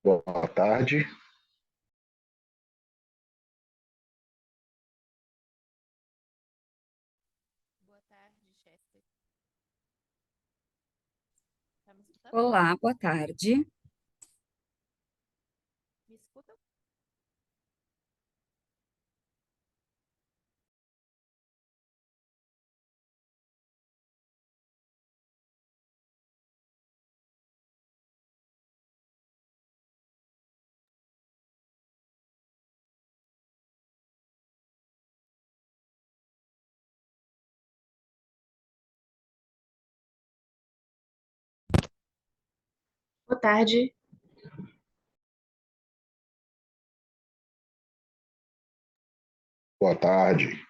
Boa tarde. Boa tarde, Chester. Tá me escutando? Olá, boa tarde. Me escuta? Boa tarde. Boa tarde.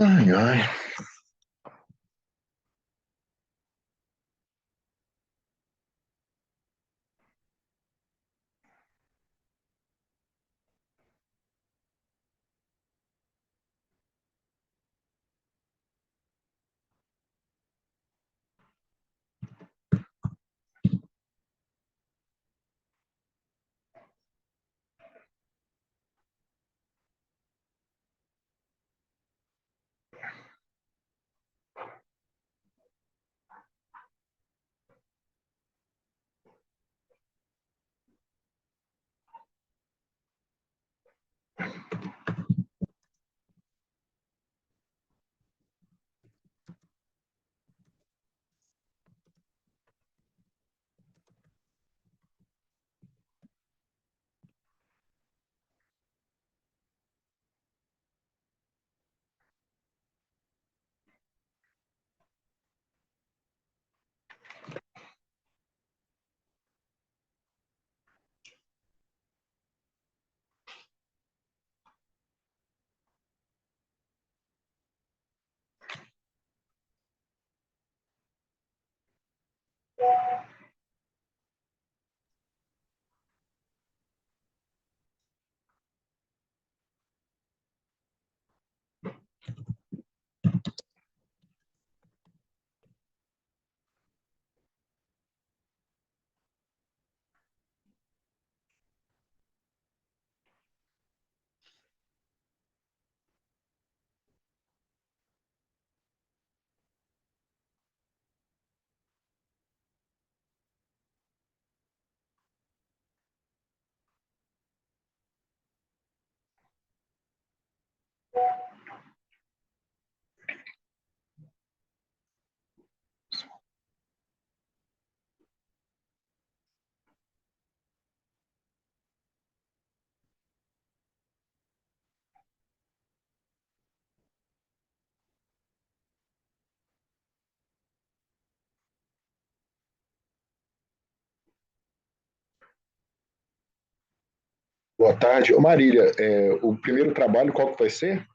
Ai, ai. Boa tarde. Ô, Marília, o primeiro trabalho qual que vai ser?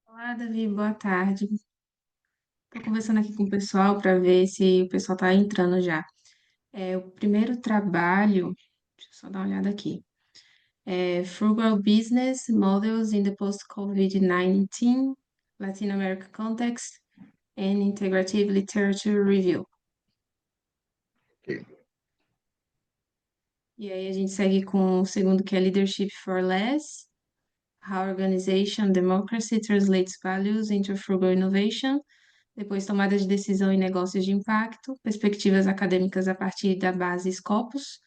Olá, Davi, boa tarde. Estou conversando aqui com o pessoal para ver se o pessoal está entrando já. O primeiro trabalho, deixa eu só dar uma olhada aqui. Frugal Business Models in the Post-COVID-19 Latin America Context and Integrative Literature Review. Ok. E aí a gente segue com o segundo, que é Leadership for Less, How Organization Democracy Translates Values into Frugal Innovation. Depois, tomada de decisão em negócios de impacto, perspectivas acadêmicas a partir da base Scopus.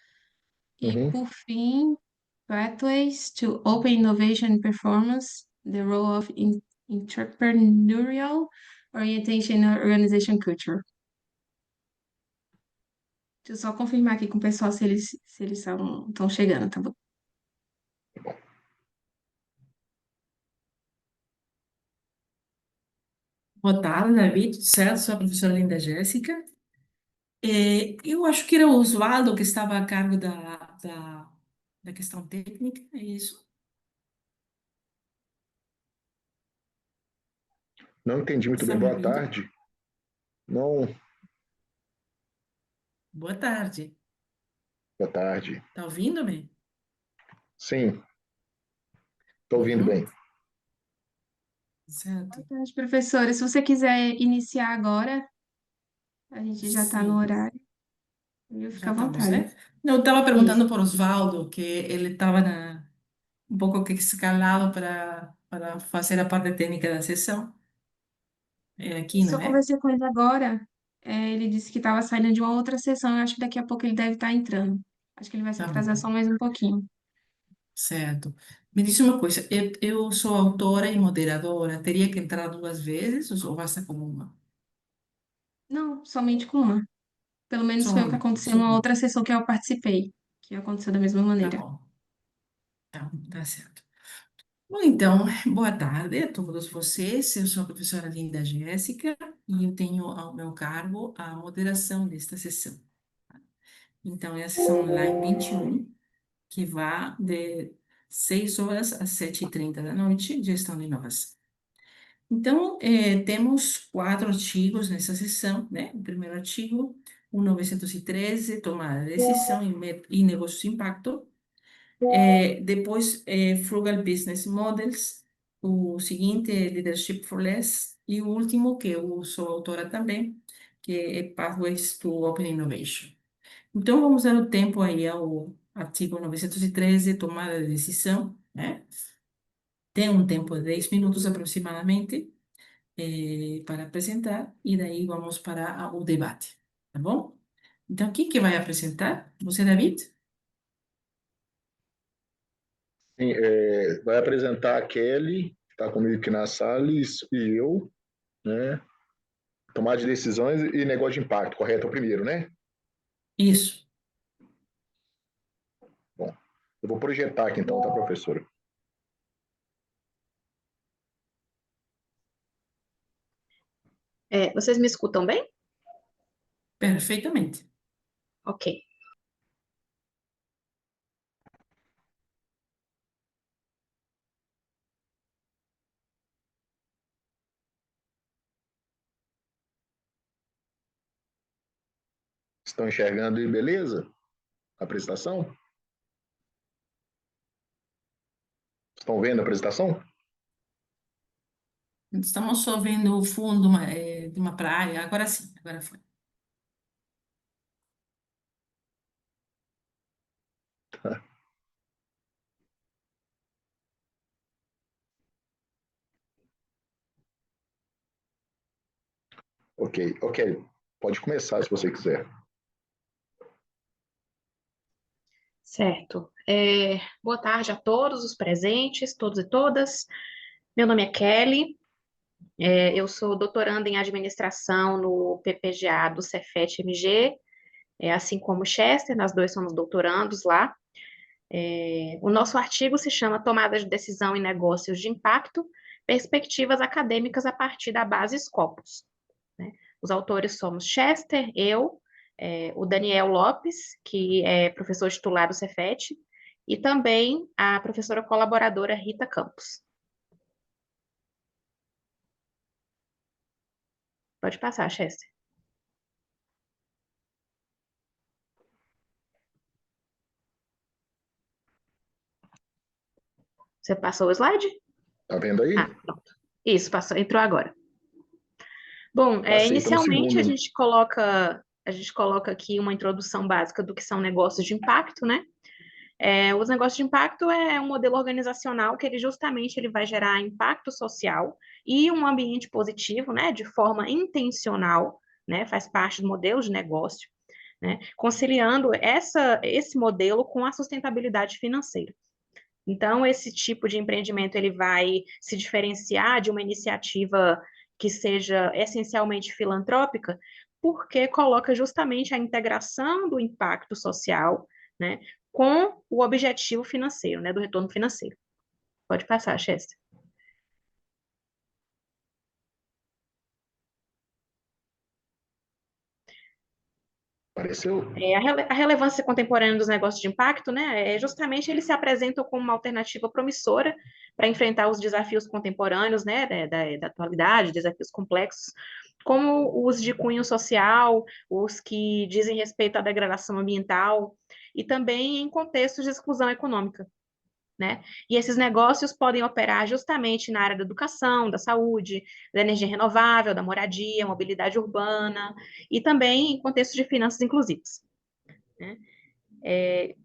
E, Uhum. por fim, Pathways to Open Innovation and Performance, the Role of Entrepreneurial Orientation in Organization Culture. Deixa eu só confirmar aqui com o pessoal se eles estão chegando, tá bom? Boa tarde, David. Tudo certo? Sou a professora Linda Jéssica. Eu acho que era o Oswaldo que estava a cargo da questão técnica, é isso? Não entendi muito Está bem. me Boa ouvindo? tarde. Não, Boa tarde. boa tarde. Está ouvindo-me? Sim, estou ouvindo Uhum, bem. certo. Boa tarde, professora. Se você quiser iniciar agora, a gente já está no Sim, horário, viu? Fica já à estamos, vontade. né? Não, eu estava Isso. perguntando por Oswaldo, que ele estava um pouco que escalado para fazer a parte técnica da sessão. É aqui, Isso não eu é? conversei com ele agora. Ele disse que estava saindo de uma outra sessão. Eu acho que daqui a pouco ele deve estar entrando. Acho que ele vai se Tá atrasar bom. só mais um pouquinho. Certo. Me diz uma coisa, eu sou autora e moderadora, teria que entrar duas vezes ou basta com uma? Não, somente com uma. Pelo menos Só foi o que uma, aconteceu numa outra sessão que eu participei, que aconteceu da mesma tá maneira. bom, tá certo. Bom, então, boa tarde a todos vocês, eu sou a professora Linda Jéssica e eu tenho ao meu cargo a moderação desta sessão. Então, é a sessão online 21, que vai de 6 horas às 7h30 da noite, gestão de inovação. Então, temos quatro artigos nessa sessão, né? O primeiro artigo, o 913, tomada de decisão e negócios de impacto. Depois, Frugal Business Models. O seguinte é Leadership for Less. E o último, que eu sou autora também, que é Pathways to Open Innovation. Então, vamos dar o tempo aí ao artigo 913, tomada de decisão, né? Tem um tempo de 10 minutos aproximadamente para apresentar e daí vamos para o debate, tá bom? Então, quem que vai apresentar? Você, David? Sim, vai apresentar a Kelly, que está comigo aqui na sala, e eu, né? Tomar de decisões e negócio de impacto, correto? É o primeiro, né? Isso. Bom, eu vou projetar aqui então, tá, professora? Vocês me escutam bem? Perfeitamente. Ok. Estão enxergando aí, beleza? A apresentação? Estão vendo a apresentação? Estamos só vendo o fundo de uma praia. Agora sim, agora foi. Ok, ok. Pode começar se você quiser. Certo. Boa tarde a todos os presentes, todos e todas. Meu nome é Kelly, eu sou doutoranda em administração no PPGA do Cefet-MG, assim como Chester, nós dois somos doutorandos lá. O nosso artigo se chama Tomada de Decisão em Negócios de Impacto, Perspectivas Acadêmicas a partir da base Scopus, né? Os autores somos Chester, eu, o Daniel Lopes, que é professor titular do Cefet, e também a professora colaboradora Rita Campos. Pode passar, Chester. Você passou o slide? Tá vendo aí? Pronto. Isso, passou, entrou agora. Bom, Passei, tô no inicialmente segundo. a gente coloca aqui uma introdução básica do que são negócios de impacto, né? Os negócios de impacto é um modelo organizacional que ele justamente ele vai gerar impacto social e um ambiente positivo, né, de forma intencional, né, faz parte do modelo de negócio, né, conciliando esse modelo com a sustentabilidade financeira. Então, esse tipo de empreendimento ele vai se diferenciar de uma iniciativa que seja essencialmente filantrópica, porque coloca justamente a integração do impacto social, né, com o objetivo financeiro, né, do retorno financeiro. Pode passar, Chester. Apareceu? A relevância contemporânea dos negócios de impacto, né, justamente eles se apresentam como uma alternativa promissora para enfrentar os desafios contemporâneos, né, da atualidade, desafios complexos, como os de cunho social, os que dizem respeito à degradação ambiental e também em contextos de exclusão econômica, né? E esses negócios podem operar justamente na área da educação, da saúde, da energia renovável, da moradia, mobilidade urbana e também em contextos de finanças inclusivas, né?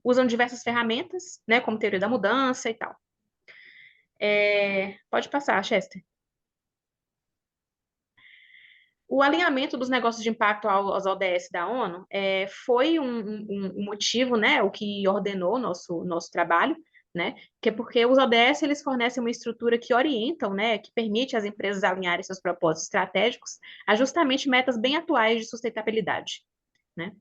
Usam diversas ferramentas, né, como teoria da mudança e tal. Pode passar, Chester. O alinhamento dos negócios de impacto aos ODS da ONU foi um motivo, né, o que ordenou nosso trabalho, né, que é porque os ODS eles fornecem uma estrutura que orientam, né, que permite às empresas alinharem seus propósitos estratégicos a justamente metas bem atuais de sustentabilidade, né.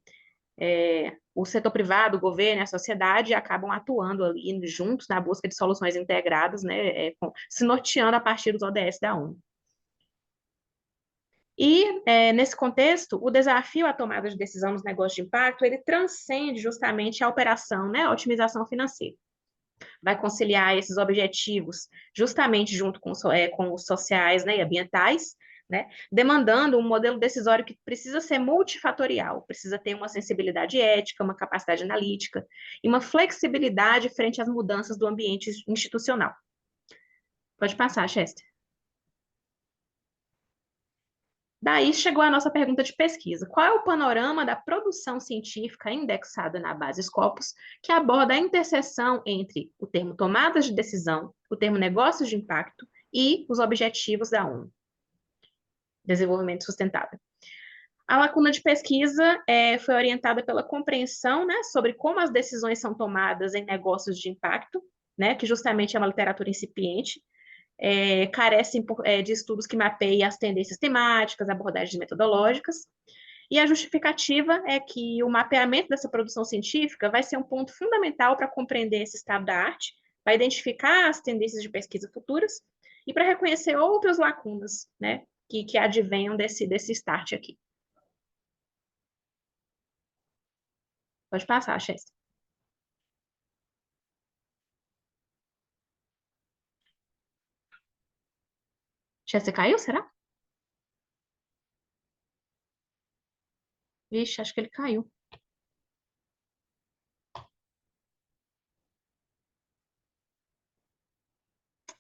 O setor privado, o governo e a sociedade acabam atuando ali juntos na busca de soluções integradas, né, se norteando a partir dos ODS da ONU. E, nesse contexto, o desafio à tomada de decisão nos negócios de impacto, ele transcende justamente a operação, né, a otimização financeira. Vai conciliar esses objetivos justamente junto com os sociais, né, e ambientais, né, demandando um modelo decisório que precisa ser multifatorial, precisa ter uma sensibilidade ética, uma capacidade analítica e uma flexibilidade frente às mudanças do ambiente institucional. Pode passar, Chester. Daí chegou a nossa pergunta de pesquisa. Qual é o panorama da produção científica indexada na base Scopus, que aborda a interseção entre o termo tomadas de decisão, o termo negócios de impacto e os objetivos da ONU, desenvolvimento sustentável? A lacuna de pesquisa foi orientada pela compreensão, né, sobre como as decisões são tomadas em negócios de impacto, né, que justamente é uma literatura incipiente, carecem de estudos que mapeiem as tendências temáticas, abordagens metodológicas, e a justificativa é que o mapeamento dessa produção científica vai ser um ponto fundamental para compreender esse estado da arte, para identificar as tendências de pesquisa futuras e para reconhecer outras lacunas, né, que advenham desse start aqui. Pode passar, Chester. Chester caiu, será? Vixe, acho que ele caiu.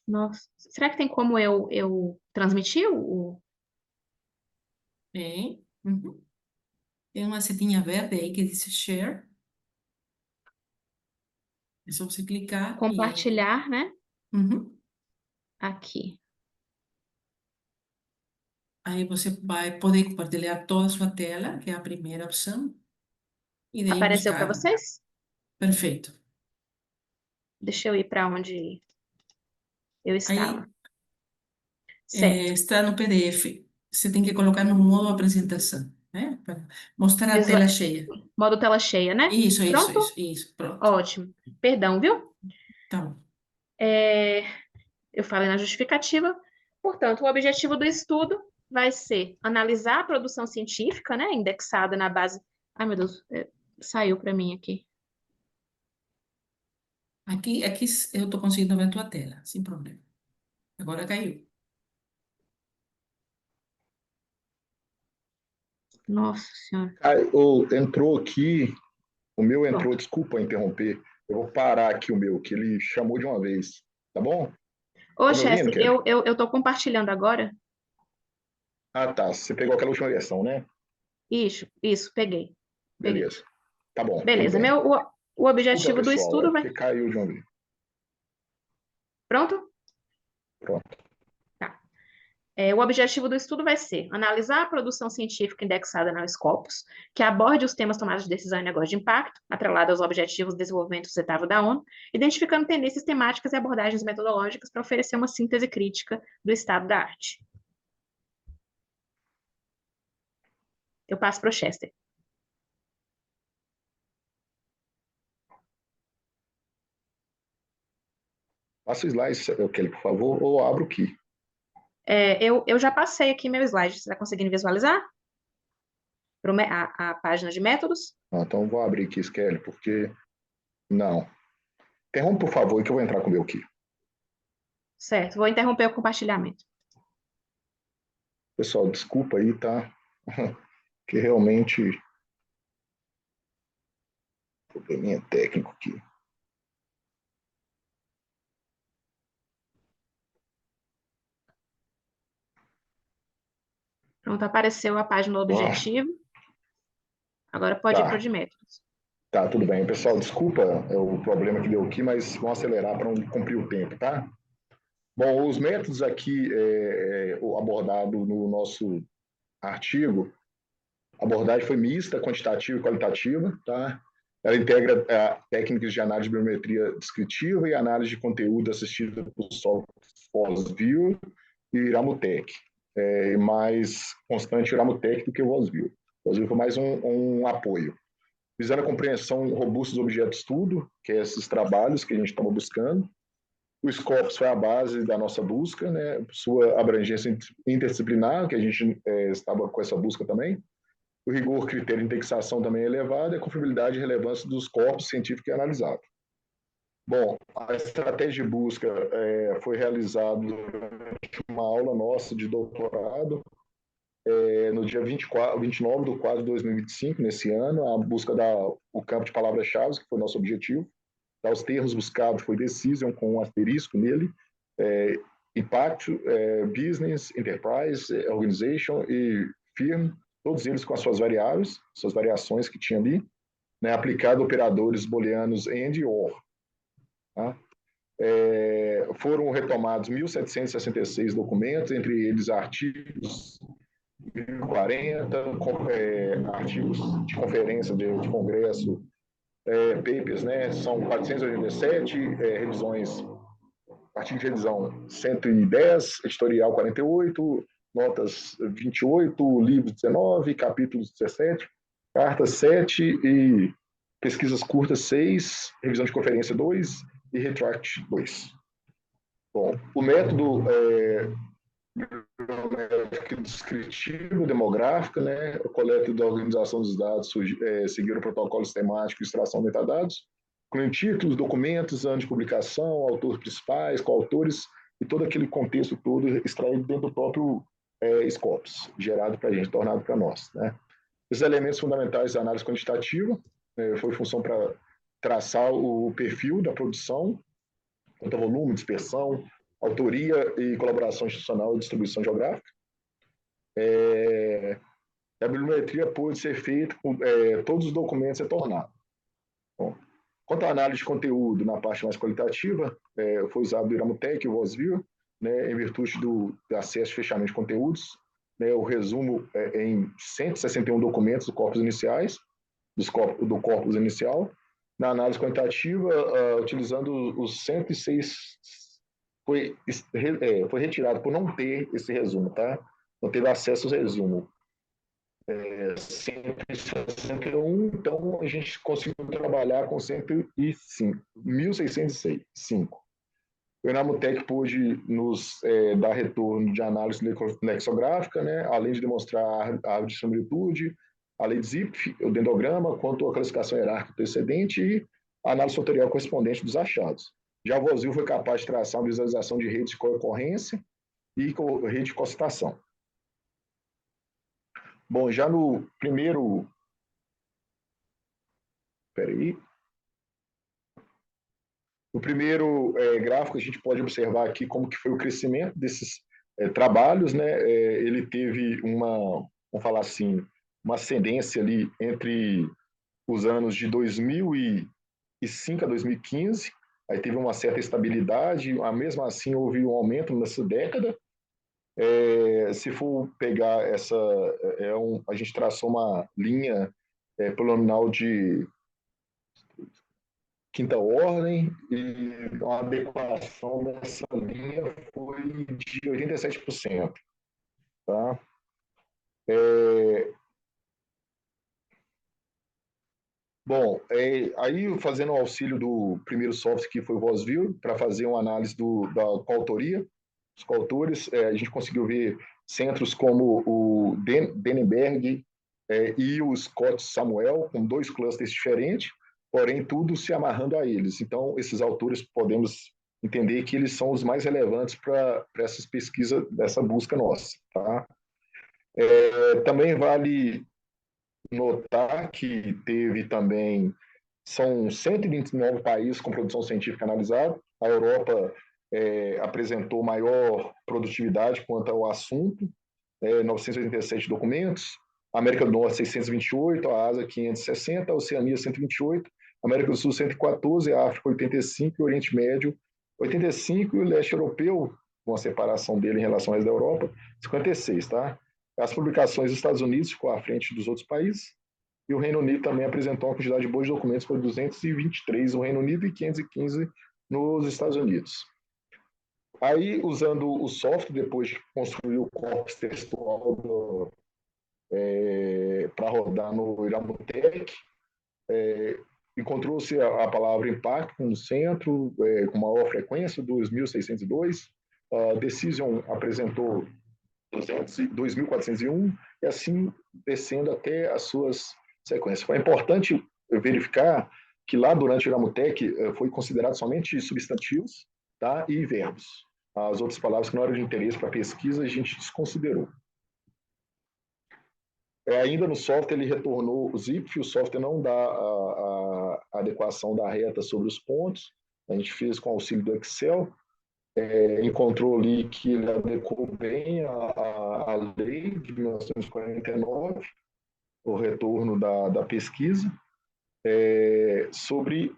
Nossa, será que tem como eu transmitir o... Tem. Uhum. Tem uma setinha verde aí que diz share. É só você clicar e compartilhar, né? Uhum. Aqui. Aí você vai poder compartilhar toda a sua tela, que é a primeira opção. E daí Apareceu para buscar. vocês? Perfeito. Deixa eu ir para onde eu estava. Aí Certo. está no PDF. Você tem que colocar no modo apresentação, né? Para mostrar a tela cheia. Modo tela cheia, né? Isso, Pronto? isso. Pronto. Ótimo. Perdão, viu? Tá bom. Eu falei na justificativa. Portanto, o objetivo do estudo vai ser analisar a produção científica, né? Indexada na base... Ai, meu Deus, saiu para mim aqui. Aqui eu estou conseguindo ver a tua tela, sem problema. Agora caiu. Nossa Senhora. Entrou aqui, o meu entrou, Pronto. desculpa interromper. Eu vou parar aqui o meu, que ele chamou de uma vez. Tá bom? Ô, Tá me ouvindo, Chester, Kelly? eu tô compartilhando agora. Ah, tá. Você pegou aquela última versão, né? Isso, peguei. Beleza. Tá bom, tudo Beleza. bem. O Desculpa, objetivo do pessoal, é estudo vai... porque caiu de uma vez. Pronto? Pronto. Tá. O objetivo do estudo vai ser analisar a produção científica indexada na Scopus, que aborde os temas tomados de decisão e negócio de impacto, atrelado aos objetivos de desenvolvimento sustentável da ONU, identificando tendências temáticas e abordagens metodológicas para oferecer uma síntese crítica do estado da arte. Eu passo para o Chester. Passa o slide, Kelly, por favor, ou abro aqui. Eu já passei aqui meu slide. Você está conseguindo visualizar? A página de métodos? Então, vou abrir aqui, Kelly, porque... Não. Interrompe, por favor, que eu vou entrar com o meu aqui. Certo, vou interromper o compartilhamento. Pessoal, desculpa aí, tá? Que realmente... Probleminha técnico aqui. Pronto, apareceu a página do objetivo. Agora pode ir para o de métodos. Tá, tudo bem. Pessoal, desculpa o problema que deu aqui, mas vamos acelerar para não cumprir o tempo, tá? Bom, os métodos aqui abordado no nosso artigo, a abordagem foi mista, quantitativa e qualitativa, tá? Ela integra técnicas de análise de bibliometria descritiva e análise de conteúdo assistida por Vosview e Iramutec. Mais constante Iramutec do que o Vosview. O Vosview foi mais um apoio. Visando a compreensão robusta dos objetos de estudo, que é esses trabalhos que a gente estava buscando. O Scopus foi a base da nossa busca, né? Sua abrangência interdisciplinar, que a gente estava com essa busca também. O rigor, critério de indexação também é elevado e a confiabilidade e relevância dos corpos científicos analisados. Bom, a estratégia de busca foi realizada durante uma aula nossa de doutorado, no dia 29 de 4 de 2025, nesse ano, a busca do campo de palavras-chave, que foi o nosso objetivo. Os termos buscados foi decision, com um asterisco nele, impacto, business, enterprise, organization e firm, todos eles com as suas variáveis, suas variações que tinha ali, né, aplicado operadores booleanos and e or. Tá? Foram retomados 1.766 documentos, entre eles artigos 40, artigos de conferência, de congresso, papers, né? São 487, revisões, artigo de revisão 110, editorial 48, notas 28, livro 19, capítulos 17, cartas 7 e pesquisas curtas 6, revisão de conferência 2 e retract 2. Bom, o método descritivo, demográfico, né? A coleta da organização dos dados, seguir o protocolo sistemático de extração de metadados, incluindo títulos, documentos, ano de publicação, autores principais, coautores e todo aquele contexto todo extraído dentro do próprio Scopus, gerado para a gente, tornado para nós, né? Esses elementos fundamentais da análise quantitativa foi função para traçar o perfil da produção, quanto a volume, dispersão, autoria e colaboração institucional e distribuição geográfica. A bibliometria pode ser feita com todos os documentos retornados. Bom, quanto à análise de conteúdo, na parte mais qualitativa, foi usado o Iramutec e o Vosview, né, em virtude do acesso e fechamento de conteúdos, né, o resumo em 161 documentos do corpus inicial. Na análise quantitativa, utilizando os 106, foi retirado por não ter esse resumo, tá? Não teve acesso ao resumo. 161, então a gente conseguiu trabalhar com 105, 1.605. O Iramutec pôde nos dar retorno de análise lexicográfica, né? Além de demonstrar a árvore de similitude, a lei de Zipf, o dendograma, quanto à classificação hierárquica do excedente e a análise fatorial correspondente dos achados. Já o Vosview foi capaz de traçar uma visualização de redes de concorrência e rede de concitação. Bom, já no primeiro... No primeiro gráfico, a gente pode observar aqui como que foi o crescimento desses trabalhos, né? Ele teve vamos falar assim, uma ascendência ali entre os anos de 2000 2005 a 2015, aí teve uma certa estabilidade, mesmo assim houve um aumento nessa década. Se for pegar a gente traçou uma linha polinomial de quinta ordem, e a adequação dessa linha foi de 87%. Tá? Bom, aí fazendo o auxílio do primeiro software, que foi o Vozview, para fazer uma análise da coautoria, os coautores, a gente conseguiu ver centros como o Denenberg e o Scott Samuel, com 2 clusters diferentes, porém tudo se amarrando a eles. Então, esses autores podemos entender que eles são os mais relevantes para essas pesquisas, dessa busca nossa. Tá? Também vale notar que teve também, são 129 países com produção científica analisada. A Europa apresentou maior produtividade quanto ao assunto, 987 documentos, a América do Norte 628, a Ásia 560, a Oceania 128, a América do Sul 114, a África 85, o Oriente Médio 85 e o leste europeu, com a separação dele em relação ao resto da Europa, 56, tá? As publicações dos Estados Unidos ficou à frente dos outros países, e o Reino Unido também apresentou uma quantidade boa de documentos, foi 223 no Reino Unido e 515 nos Estados Unidos. Aí, usando o software, depois de construir o corpus textual para rodar no Iramutec, encontrou-se a palavra impacto no centro, com maior frequência, 2.602. A Decision apresentou 2.401, e assim descendo até as suas sequências. Foi importante verificar que lá durante o Iramutec foi considerado somente substantivos, tá, e verbos. As outras palavras que não eram de interesse para a pesquisa, a gente desconsiderou. Ainda no software, ele retornou o ZIP, o software não dá a adequação da reta sobre os pontos, a gente fez com auxílio do Excel, encontrou ali que ele adequou bem a lei de 1949, o retorno da pesquisa, sobre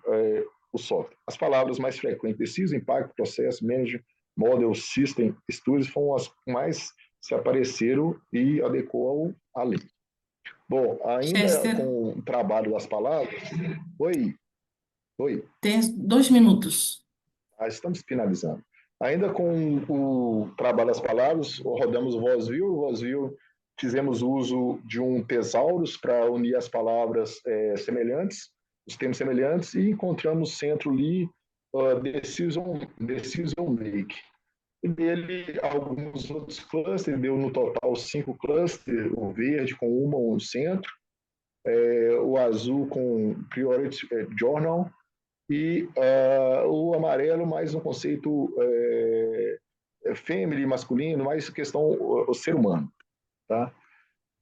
o software. As palavras mais frequentes, Decision, Impact, Process, Management, Model, System, Studies, foram as mais se apareceram e adequou à lei. Bom, ainda Chester, com o trabalho das palavras... Oi. tem 2 minutos. Estamos finalizando. Ainda com o trabalho das palavras, rodamos o Vozview, fizemos uso de um thesaurus para unir as palavras semelhantes, os termos semelhantes, e encontramos centro ali, decision make. E dele, alguns outros clusters, deu no total 5 clusters, o verde com um centro, o azul com Priority Journal, e o amarelo mais um conceito feminino, masculino, mais questão o ser humano. Tá?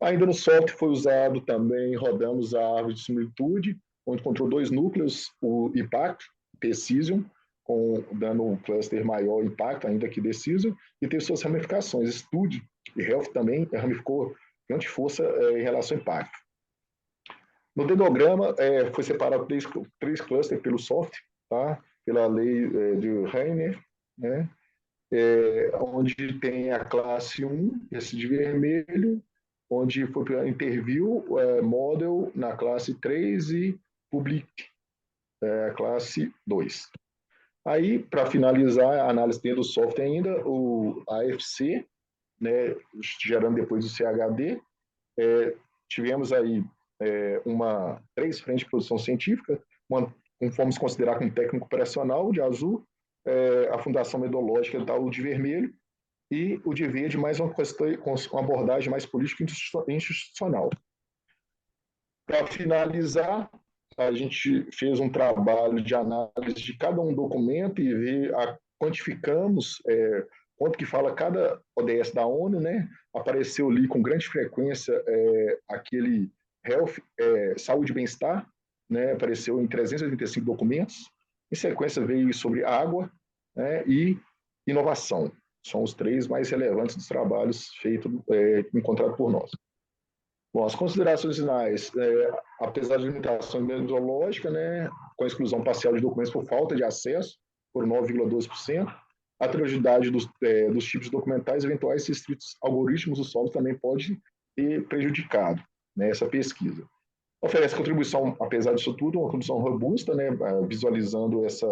Ainda no software foi usado também, rodamos a árvore de similitude, onde encontrou 2 núcleos, o Impact, Decision, dando um cluster maior impacto ainda que Decision, e teve suas ramificações. Study e Health também ramificou grande força em relação ao impacto. No dedograma, foi separado 3 clusters pelo software, tá? Pela lei de Reiner, né? Onde tem a classe 1, esse de vermelho, onde foi para interview, model na classe 3 e public, a classe 2. Aí, para finalizar a análise dentro do software ainda, o AFC, né, gerando depois o CHD, tivemos aí 3 frentes de produção científica, fomos considerar como técnico operacional, de azul, a fundação metodológica tal de vermelho, e o de verde mais uma abordagem mais política e institucional. Para finalizar, a gente fez um trabalho de análise de cada um documento e quantificamos quanto que fala cada ODS da ONU, né? Apareceu ali com grande frequência aquele Health, saúde e bem-estar, né? Apareceu em 385 documentos. Em sequência veio sobre água, né? E inovação. São os 3 mais relevantes dos trabalhos feitos, encontrados por nós. Bom, as considerações finais, apesar de limitações metodológicas, né, com a exclusão parcial de documentos por falta de acesso, por 9,12%. A heterogeneidade dos tipos documentais eventuais se restritos algoritmos do solo também pode ter prejudicado, né, essa pesquisa. Oferece contribuição, apesar disso tudo, uma contribuição robusta, né, visualizando essa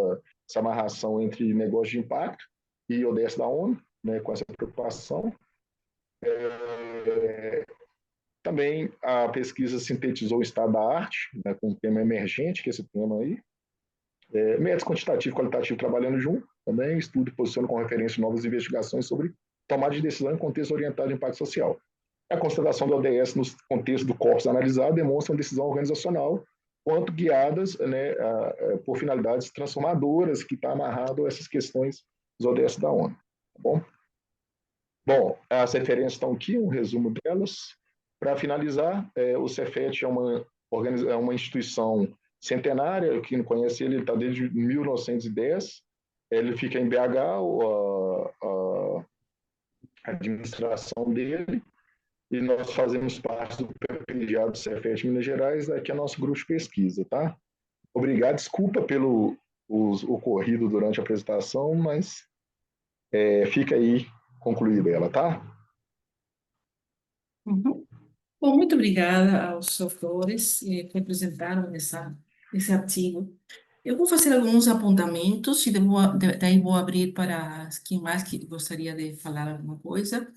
amarração entre negócio de impacto e ODS da ONU, né, com essa preocupação. Também a pesquisa sintetizou o estado da arte, né, com um tema emergente, que é esse tema aí. Métodos quantitativo e qualitativo trabalhando junto, também estudo e posiciona com referência novas investigações sobre tomada de decisão em contexto orientado ao impacto social. A constatação do ODS no contexto do corpus analisado demonstra uma decisão organizacional, quanto guiadas, né, por finalidades transformadoras, que está amarrado a essas questões dos ODS da ONU. Tá bom? Bom, as referências estão aqui, um resumo delas. Para finalizar, o Cefet é uma instituição centenária. Quem não conhece ele está desde 1910. Ele fica em BH, a administração dele, e nós fazemos parte do PPGA do Cefet Minas Gerais, aqui é nosso grupo de pesquisa, tá? Obrigado, desculpa pelo ocorrido durante a apresentação, mas fica aí concluída ela, tá? Uhum. Bom, muito obrigada aos autores que apresentaram esse artigo. Eu vou fazer alguns apontamentos e daí vou abrir para quem mais que gostaria de falar alguma coisa.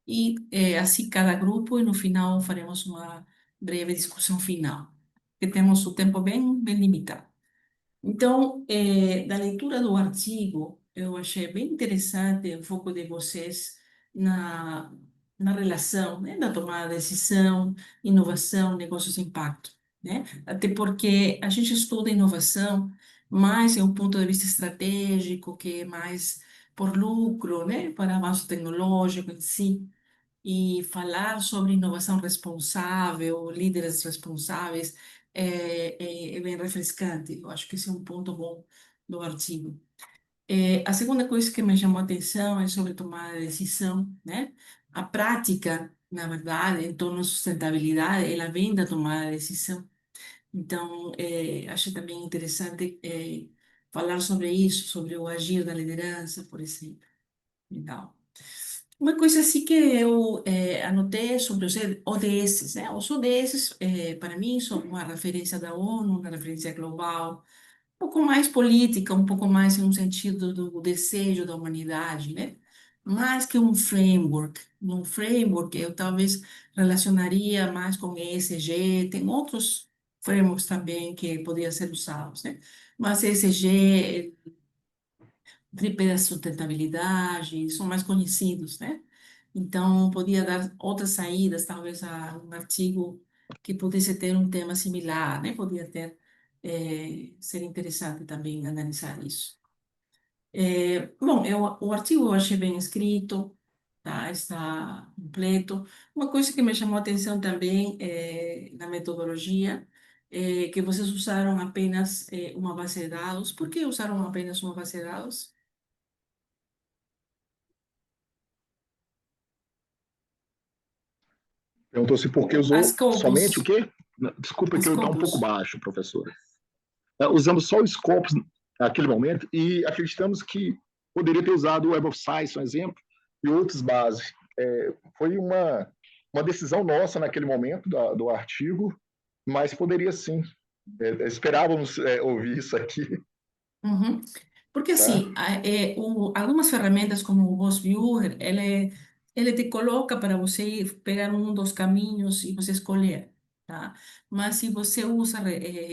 E assim cada grupo, e no final faremos uma breve discussão final, porque temos o tempo bem limitado. Então, da leitura do artigo, eu achei bem interessante o foco de vocês na, na relação, né, da tomada de decisão, inovação, negócios de impacto, né? Até porque a gente estuda inovação mais em um ponto de vista estratégico, que é mais por lucro, né, para avanço tecnológico em si. E falar sobre inovação responsável, líderes responsáveis, é bem refrescante. Eu acho que esse é um ponto bom do artigo. A segunda coisa que me chamou a atenção é sobre tomar a decisão, né? A prática, na verdade, em torno da sustentabilidade, ela vem da tomada de decisão. Então, acho também interessante falar sobre isso, sobre o agir da liderança, por exemplo. Legal. Uma coisa assim que eu anotei sobre os ODS, né? Os ODS, para mim, são uma referência da ONU, uma referência global, um pouco mais política, um pouco mais no sentido do desejo da humanidade, né? Mais que um framework. Um framework eu talvez relacionaria mais com ESG, tem outros frameworks também que poderiam ser usados, né? Mas ESG tripé da sustentabilidade, são mais conhecidos, né? Então, podia dar outras saídas, talvez a um artigo que pudesse ter um tema similar, né? Podia ter, ser interessante também analisar isso. Bom, o artigo eu achei bem escrito, tá? Está completo. Uma coisa que me chamou a atenção também na metodologia, que vocês usaram apenas uma base de dados. Por que usaram apenas uma base de dados? Perguntou-se por que As usou somente o Scopus, quê? Desculpa que as eu estou um pouco Scopus. baixo, professora. Usamos só o Scopus naquele momento e acreditamos que poderia ter usado o Web of Science, um exemplo, e outras bases. Foi uma decisão nossa naquele momento do artigo, mas poderia sim. Esperávamos ouvir isso aqui, Uhum. Porque tá? assim, algumas ferramentas como o Boss Viewer, ele te coloca para você pegar um dos caminhos e você escolher, tá? Mas se você usa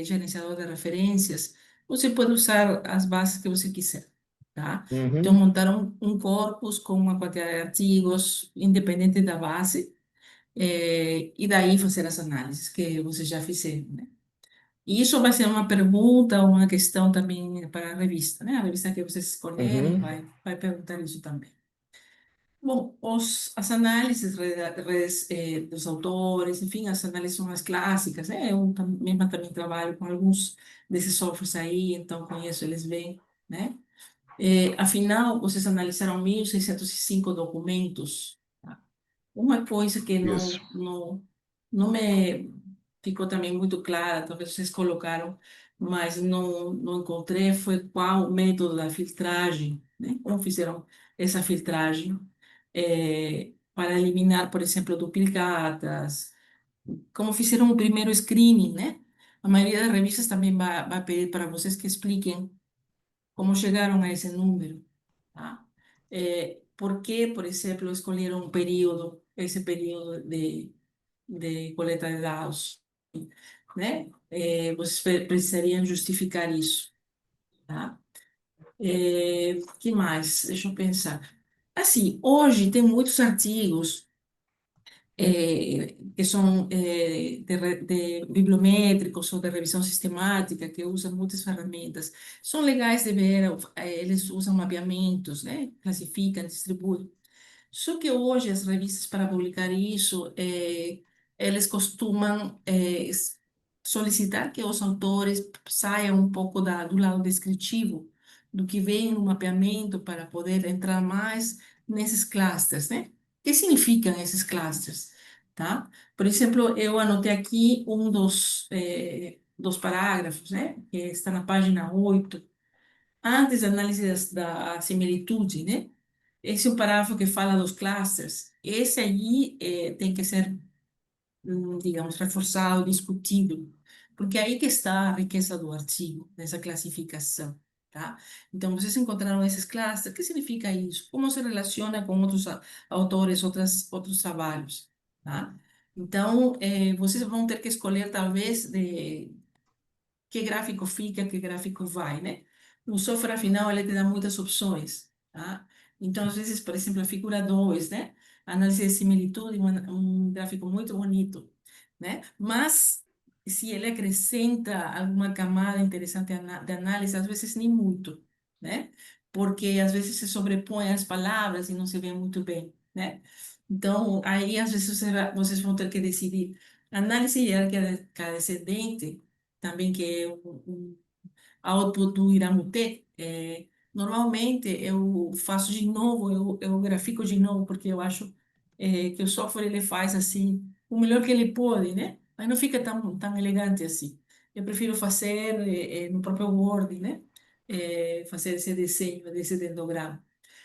gerenciador de referências, você pode usar as bases que você quiser, tá? Então, Uhum, montar um corpus com uma quantidade de artigos independente da base, e daí fazer as análises que você já fizeram, né? E isso vai ser uma pergunta, uma questão também para a revista, né? A revista que vocês escolherem uhum, vai perguntar isso também. Bom, as análises dos autores, enfim, as análises são mais clássicas, né? Eu mesma também trabalho com alguns desses softwares aí, então conheço eles bem, né? Afinal, vocês analisaram 1.605 documentos, tá? Uma coisa que isso. não me ficou também muito clara, talvez vocês colocaram, mas não encontrei foi qual o método da filtragem, né? Como fizeram essa filtragem para eliminar, por exemplo, duplicatas, como fizeram o primeiro screening, né? A maioria das revistas também vai pedir para vocês que expliquem como chegaram a esse número, tá? Por que, por exemplo, escolheram um período, esse período de coleta de dados, né? Vocês precisariam justificar isso, tá? Que mais? Deixa eu pensar. Assim, hoje tem muitos artigos que são de bibliométricos ou de revisão sistemática, que usam muitas ferramentas. São legais de ver, eles usam mapeamentos, né? Classificam, distribuem. Só que hoje as revistas para publicar isso, eles costumam solicitar que os autores saiam um pouco do lado descritivo, do que vem no mapeamento, para poder entrar mais nesses clusters, né? O que significam esses clusters, tá? Por exemplo, eu anotei aqui um dos parágrafos, né? Que está na página 8 antes da análise da similitude, né? Esse é o parágrafo que fala dos clusters. Esse aí tem que ser, digamos, reforçado, discutido, porque é aí que está a riqueza do artigo, nessa classificação, tá? Então, vocês encontraram esses clusters. O que significa isso? Como se relaciona com outros autores, outros trabalhos, tá? Então, vocês vão ter que escolher, talvez, que gráfico fica, que gráfico vai, né? O software, afinal, ele te dá muitas opções, tá? Então, às vezes, por exemplo, a figura 2, né? Análise de similitude, um gráfico muito bonito, né? Mas, se ele acrescenta alguma camada interessante de análise, às vezes nem muito, né? Porque, às vezes, se sobrepõe as palavras e não se vê muito bem, né? Então, aí, às vezes, vocês vão ter que decidir. Análise hierárquica descendente também que é um output do Iramutê. Normalmente eu faço de novo, eu grafico de novo, porque eu acho que o software ele faz assim o melhor que ele pode, né? Mas não fica tão elegante assim. Eu prefiro fazer no próprio Word, né? Fazer esse desenho desse dendograma.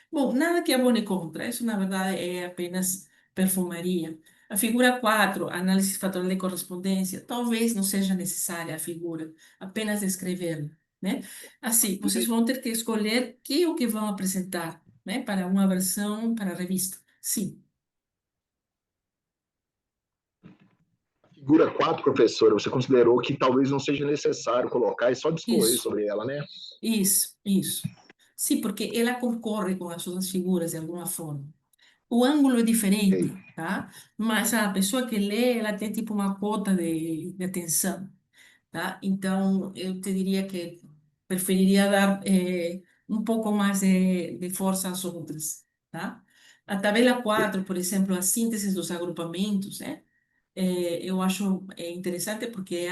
Bom, nada que abone contra, isso na verdade é apenas perfumaria. A figura 4, análise fatorial de correspondência, talvez não seja necessária a figura, apenas descrevê-la, né? Assim, vocês vão ter que escolher o que vão apresentar, né, para uma versão, para a revista. Sim, Figura 4, professora, você considerou que talvez não seja necessário colocar e só discorrer isso, sobre ela, né? isso. Sim, porque ela concorre com as outras figuras de alguma forma. O ângulo é Ok. diferente, tá? Mas a pessoa que lê, ela tem tipo uma cota de atenção, tá? Então, eu te diria que preferiria dar um pouco mais de força às outras, tá? A tabela 4, por exemplo, a síntese dos agrupamentos, né? Eu acho interessante porque é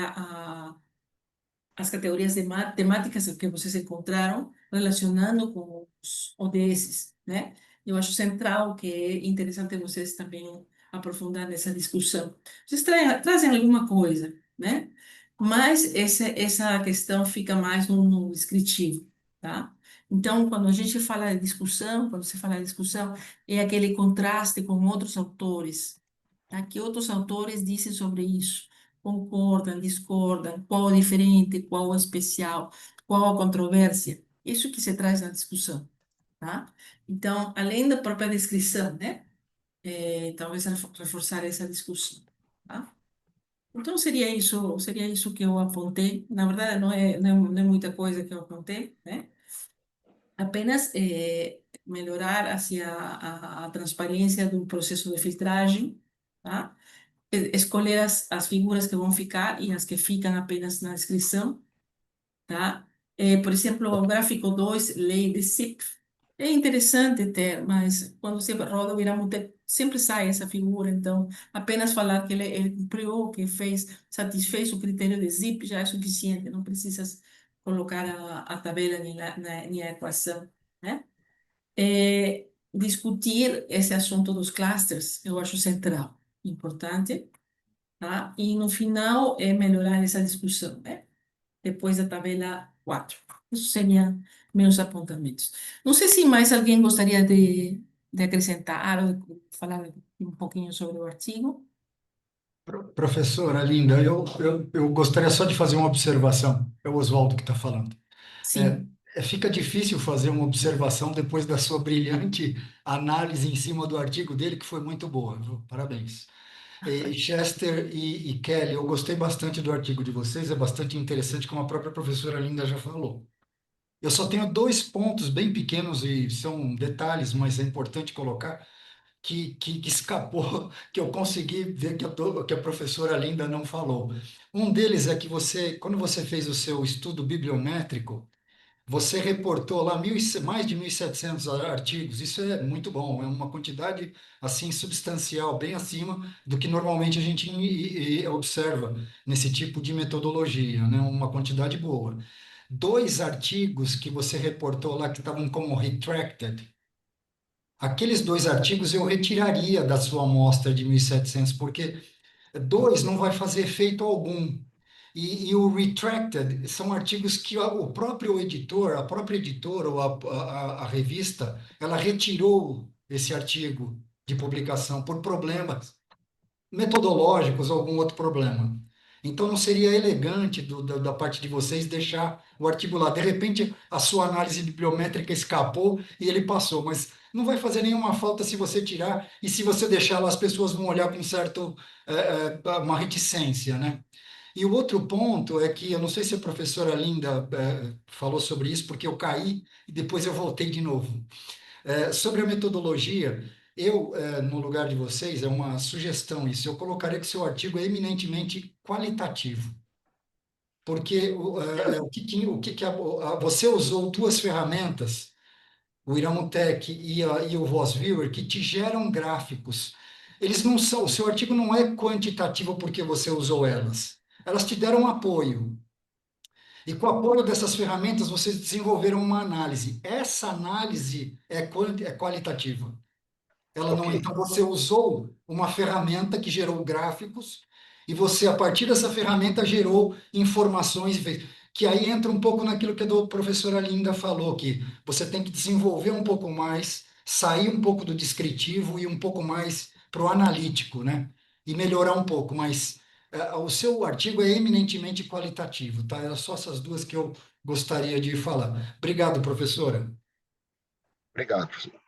as categorias temáticas que vocês encontraram relacionando com os ODS, né? Eu acho central que é interessante vocês também aprofundar nessa discussão. Vocês trazem alguma coisa, né? Mas essa questão fica mais no descritivo, tá? Então, quando a gente fala de discussão, quando você fala de discussão, é aquele contraste com outros autores, tá? Que outros autores dizem sobre isso? Concordam, discordam, qual é diferente, qual é especial, qual a controvérsia. Isso que se traz na discussão, tá? Então, além da própria descrição, né? Talvez reforçar essa discussão, tá? Então, seria isso que eu apontei. Na verdade, não é muita coisa que eu apontei, né? Apenas melhorar assim, a transparência do processo de filtragem, tá? Escolher as figuras que vão ficar e as que ficam apenas na descrição, tá? Por exemplo, o gráfico 2, lei de Zipf, é interessante ter, mas quando você roda o Iramutê, sempre sai essa figura, então apenas falar que ele cumpriu, que satisfez o critério de Zipf já é suficiente, não precisa colocar a tabela nem a equação, né? Discutir esse assunto dos clusters, eu acho central, importante, tá? E no final é melhorar essa discussão, né? depois da tabela 4. Isso seria meus apontamentos. Não sei se mais alguém gostaria de acrescentar ou de falar um pouquinho sobre o artigo. Professora Linda, eu gostaria só de fazer uma observação. É o Oswaldo que está falando. Sim. Fica difícil fazer uma observação depois da sua brilhante análise em cima do artigo dele, que foi muito boa, viu? Parabéns. Chester e Kelly, eu gostei bastante do artigo de vocês, é bastante interessante, como a própria professora Linda já falou. Eu só tenho dois pontos bem pequenos e são detalhes, mas é importante colocar, que escapou, que eu consegui ver que a professora Linda não falou. Um deles é que você, quando você fez o seu estudo bibliométrico, você reportou lá mais de 1.700 artigos. Isso é muito bom, é uma quantidade assim substancial, bem acima do que normalmente a gente observa nesse tipo de metodologia, né? Uma quantidade boa. Dois artigos que você reportou lá que estavam como retracted, aqueles dois artigos eu retiraria da sua amostra de 1.700 porque dois não vai fazer efeito algum. E o retracted são artigos que o próprio editor, a própria editora ou a revista, ela retirou esse artigo de publicação por problemas metodológicos ou algum outro problema. Então, não seria elegante da parte de vocês deixar o artigo lá. De repente, a sua análise bibliométrica escapou e ele passou, mas não vai fazer nenhuma falta se você tirar e se você deixar lá, as pessoas vão olhar com uma reticência, né? E o outro ponto é que, eu não sei se a professora Linda falou sobre isso, porque eu caí e depois eu voltei de novo. Sobre a metodologia, no lugar de vocês, é uma sugestão isso, eu colocaria que seu artigo é eminentemente qualitativo, porque você usou duas ferramentas, o Iramutec e o VozViewer, que te geram gráficos. Eles não são, o seu artigo não é quantitativo porque você usou elas. Elas te deram apoio. E com o apoio dessas ferramentas, vocês desenvolveram uma análise. Essa análise é qualitativa. Ela não, Ok. então você usou uma ferramenta que gerou gráficos e você, a partir dessa ferramenta, gerou informações, que aí entra um pouco naquilo que a professora Linda falou, que você tem que desenvolver um pouco mais, sair um pouco do descritivo e um pouco mais para o analítico, né? E melhorar um pouco, mas o seu artigo é eminentemente qualitativo, tá? Eram só essas duas que eu gostaria de falar. Obrigado, professora. Obrigado, professor.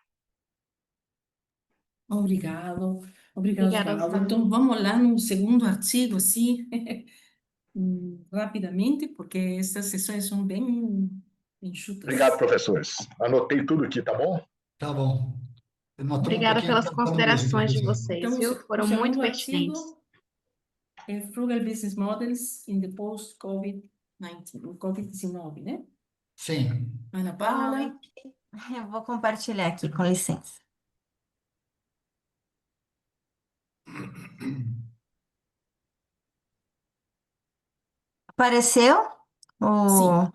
Obrigado, obrigado, Obrigada, Osvaldo. Osvaldo. Então, vamos lá no segundo artigo, assim, rapidamente, porque essas sessões são bem Obrigado, enxutas. professores. Anotei tudo aqui, tá bom? Tá bom. Nós estamos um Obrigada pouquinho pelas atrasados mesmo, considerações de professor. vocês, Então, viu? o Foram muito segundo pertinentes. artigo é Frugal Business Models in the Post-COVID-19, COVID-19, né? Sim. Ana Boa Paula, noite. Eu vou compartilhar aqui, com licença. Apareceu? sim. O...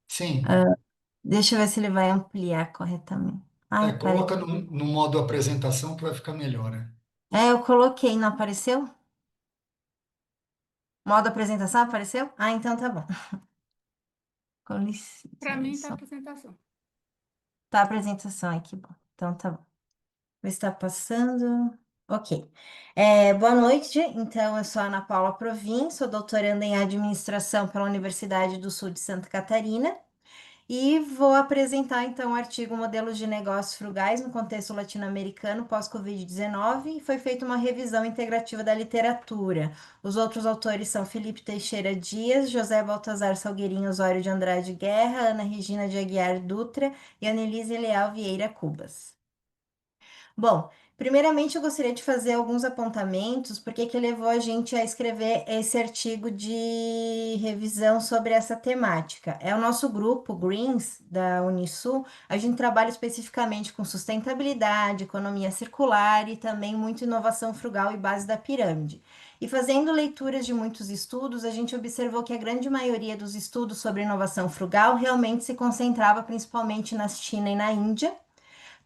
Sim. Deixa eu ver se ele vai ampliar corretamente. Ai, peraí. Coloca no modo apresentação que vai ficar melhor, né? Eu coloquei, não apareceu? Modo apresentação apareceu? Ah, então tá bom. Com licença. Para mim está a apresentação. Tá a apresentação aqui, bom. Então tá bom. Está passando. Ok. Boa noite. Então, eu sou a Ana Paula Provin, sou doutoranda em administração pela Universidade do Sul de Santa Catarina e vou apresentar então o artigo Modelos de Negócios Frugais no Contexto Latino-Americano pós-Covid-19 e foi feita uma revisão integrativa da literatura. Os outros autores são Felipe Teixeira Dias, José Baltazar Salgueirinho Osório de Andrade Guerra, Ana Regina de Aguiar Dutra e Anelise Leal Vieira Cubas. Bom, primeiramente eu gostaria de fazer alguns apontamentos, porque que levou a gente a escrever esse artigo de revisão sobre essa temática. É o nosso grupo Greens da Unisul, a gente trabalha especificamente com sustentabilidade, economia circular e também muito inovação frugal e base da pirâmide. E fazendo leituras de muitos estudos, a gente observou que a grande maioria dos estudos sobre inovação frugal realmente se concentrava principalmente na China e na Índia.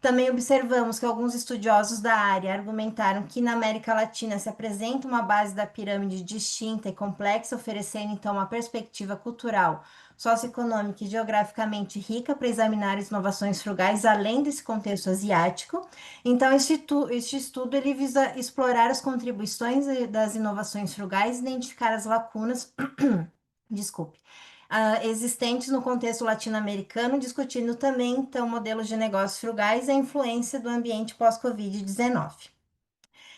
Também observamos que alguns estudiosos da área argumentaram que na América Latina se apresenta uma base da pirâmide distinta e complexa, oferecendo então uma perspectiva cultural, socioeconômica e geograficamente rica para examinar as inovações frugais além desse contexto asiático. Então, este estudo ele visa explorar as contribuições das inovações frugais, identificar as lacunas, desculpe, existentes no contexto latino-americano, discutindo também, então, modelos de negócios frugais e a influência do ambiente pós-Covid-19.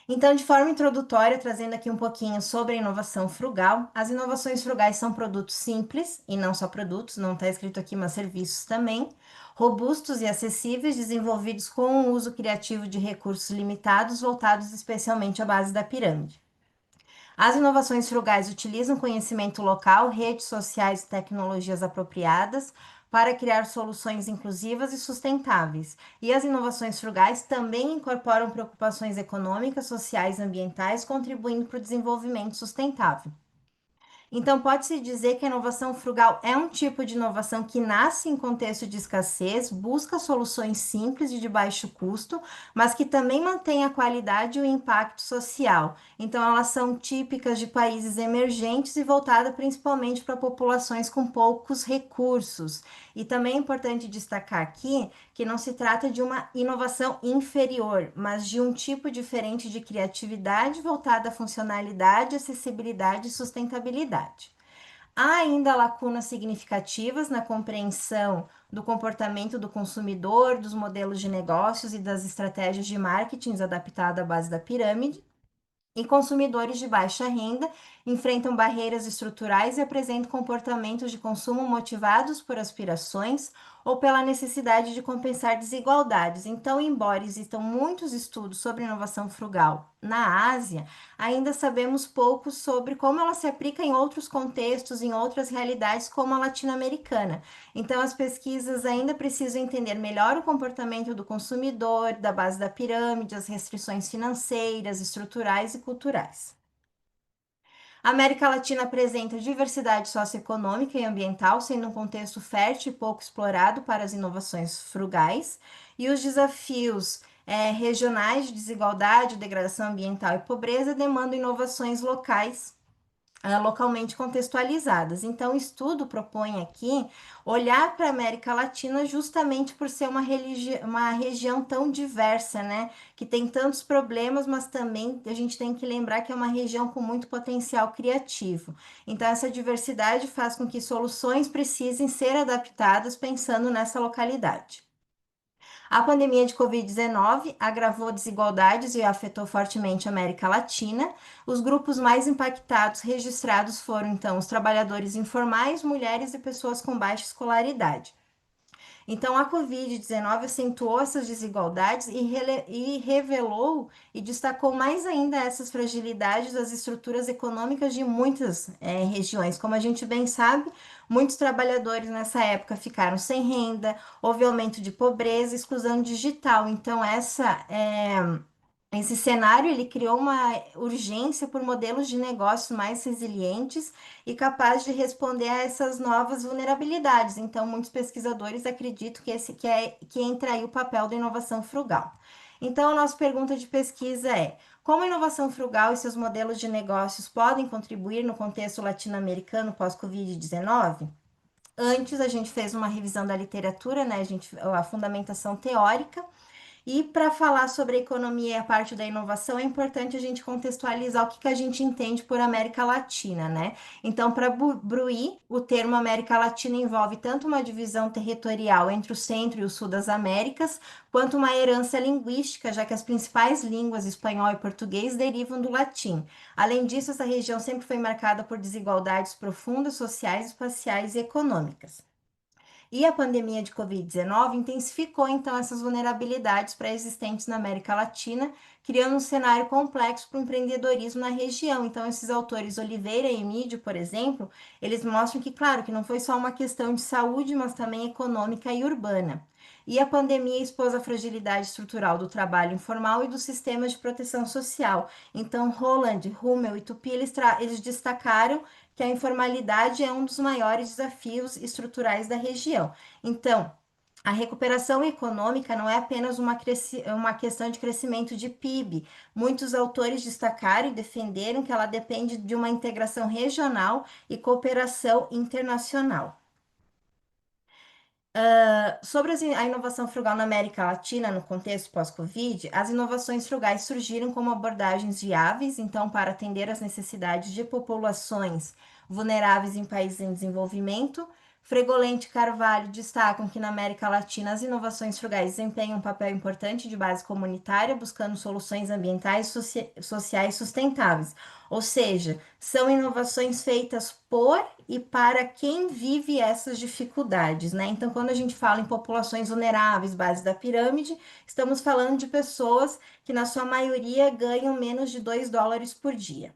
Então, de forma introdutória, trazendo aqui um pouquinho sobre a inovação frugal, as inovações frugais são produtos simples, e não só produtos, não está escrito aqui, mas serviços também, robustos e acessíveis, desenvolvidos com o uso criativo de recursos limitados, voltados especialmente à base da pirâmide. As inovações frugais utilizam conhecimento local, redes sociais e tecnologias apropriadas para criar soluções inclusivas e sustentáveis. E as inovações frugais também incorporam preocupações econômicas, sociais e ambientais, contribuindo para o desenvolvimento sustentável. Então, pode-se dizer que a inovação frugal é um tipo de inovação que nasce em contexto de escassez, busca soluções simples e de baixo custo, mas que também mantém a qualidade e o impacto social. Então, elas são típicas de países emergentes e voltadas principalmente para populações com poucos recursos. E também é importante destacar aqui que não se trata de uma inovação inferior, mas de um tipo diferente de criatividade voltada à funcionalidade, acessibilidade e sustentabilidade. Há ainda lacunas significativas na compreensão do comportamento do consumidor, dos modelos de negócios e das estratégias de marketing adaptadas à base da pirâmide. E consumidores de baixa renda enfrentam barreiras estruturais e apresentam comportamentos de consumo motivados por aspirações ou pela necessidade de compensar desigualdades. Então, embora existam muitos estudos sobre inovação frugal na Ásia, ainda sabemos pouco sobre como ela se aplica em outros contextos, em outras realidades, como a latino-americana. Então, as pesquisas ainda precisam entender melhor o comportamento do consumidor, da base da pirâmide, as restrições financeiras, estruturais e culturais. A América Latina apresenta diversidade socioeconômica e ambiental, sendo um contexto fértil e pouco explorado para as inovações frugais, e os desafios regionais de desigualdade, degradação ambiental e pobreza demandam inovações locais localmente contextualizadas. Então, o estudo propõe aqui olhar para a América Latina justamente por ser uma região tão diversa, né? Que tem tantos problemas, mas também a gente tem que lembrar que é uma região com muito potencial criativo. Então, essa diversidade faz com que soluções precisem ser adaptadas pensando nessa localidade. A pandemia de Covid-19 agravou desigualdades e afetou fortemente a América Latina. Os grupos mais impactados registrados foram, então, os trabalhadores informais, mulheres e pessoas com baixa escolaridade. Então, a Covid-19 acentuou essas desigualdades e revelou e destacou mais ainda essas fragilidades das estruturas econômicas de muitas regiões. Como a gente bem sabe, muitos trabalhadores nessa época ficaram sem renda, houve aumento de pobreza, exclusão digital. Então, esse cenário ele criou uma urgência por modelos de negócio mais resilientes e capazes de responder a essas novas vulnerabilidades. Então, muitos pesquisadores acreditam que entra aí o papel da inovação frugal. Então, a nossa pergunta de pesquisa é: como a inovação frugal e seus modelos de negócios podem contribuir no contexto latino-americano pós-Covid-19? Antes, a gente fez uma revisão da literatura, né? A fundamentação teórica. E para falar sobre a economia e a parte da inovação, é importante a gente contextualizar o que a gente entende por América Latina, né? Então, para Bruy, o termo América Latina envolve tanto uma divisão territorial entre o centro e o sul das Américas, quanto uma herança linguística, já que as principais línguas, espanhol e português, derivam do latim. Além disso, essa região sempre foi marcada por desigualdades profundas, sociais, espaciais e econômicas. E a pandemia de Covid-19 intensificou então essas vulnerabilidades pré-existentes na América Latina, criando um cenário complexo para o empreendedorismo na região. Então, esses autores, Oliveira e Emídio, por exemplo, eles mostram que, claro, que não foi só uma questão de saúde, mas também econômica e urbana. E a pandemia expôs a fragilidade estrutural do trabalho informal e dos sistemas de proteção social. Então, Roland, Hummel e Tupi, eles destacaram que a informalidade é um dos maiores desafios estruturais da região. Então, A recuperação econômica não é apenas uma questão de crescimento de PIB. Muitos autores destacaram e defenderam que ela depende de uma integração regional e cooperação internacional. Sobre a inovação frugal na América Latina, no contexto pós-Covid, as inovações frugais surgiram como abordagens viáveis, então, para atender às necessidades de populações vulneráveis em países em desenvolvimento. Fregolente e Carvalho destacam que na América Latina as inovações frugais desempenham um papel importante de base comunitária, buscando soluções ambientais e sociais sustentáveis. Ou seja, são inovações feitas por e para quem vive essas dificuldades, né? Então, quando a gente fala em populações vulneráveis, base da pirâmide, estamos falando de pessoas que, na sua maioria, ganham menos de $2 por dia.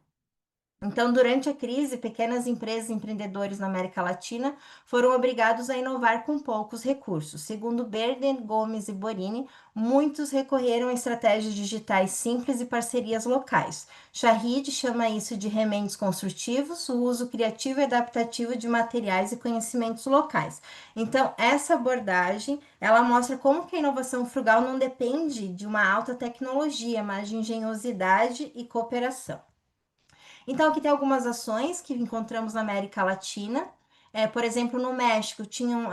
Então, durante a crise, pequenas empresas e empreendedores na América Latina foram obrigados a inovar com poucos recursos. Segundo Berden, Gomes e Borini, muitos recorreram a estratégias digitais simples e parcerias locais. Shahid chama isso de remendos construtivos, o uso criativo e adaptativo de materiais e conhecimentos locais. Então, essa abordagem, ela mostra como que a inovação frugal não depende de uma alta tecnologia, mas de engenhosidade e cooperação. Então, aqui tem algumas ações que encontramos na América Latina. Por exemplo, no México, tinham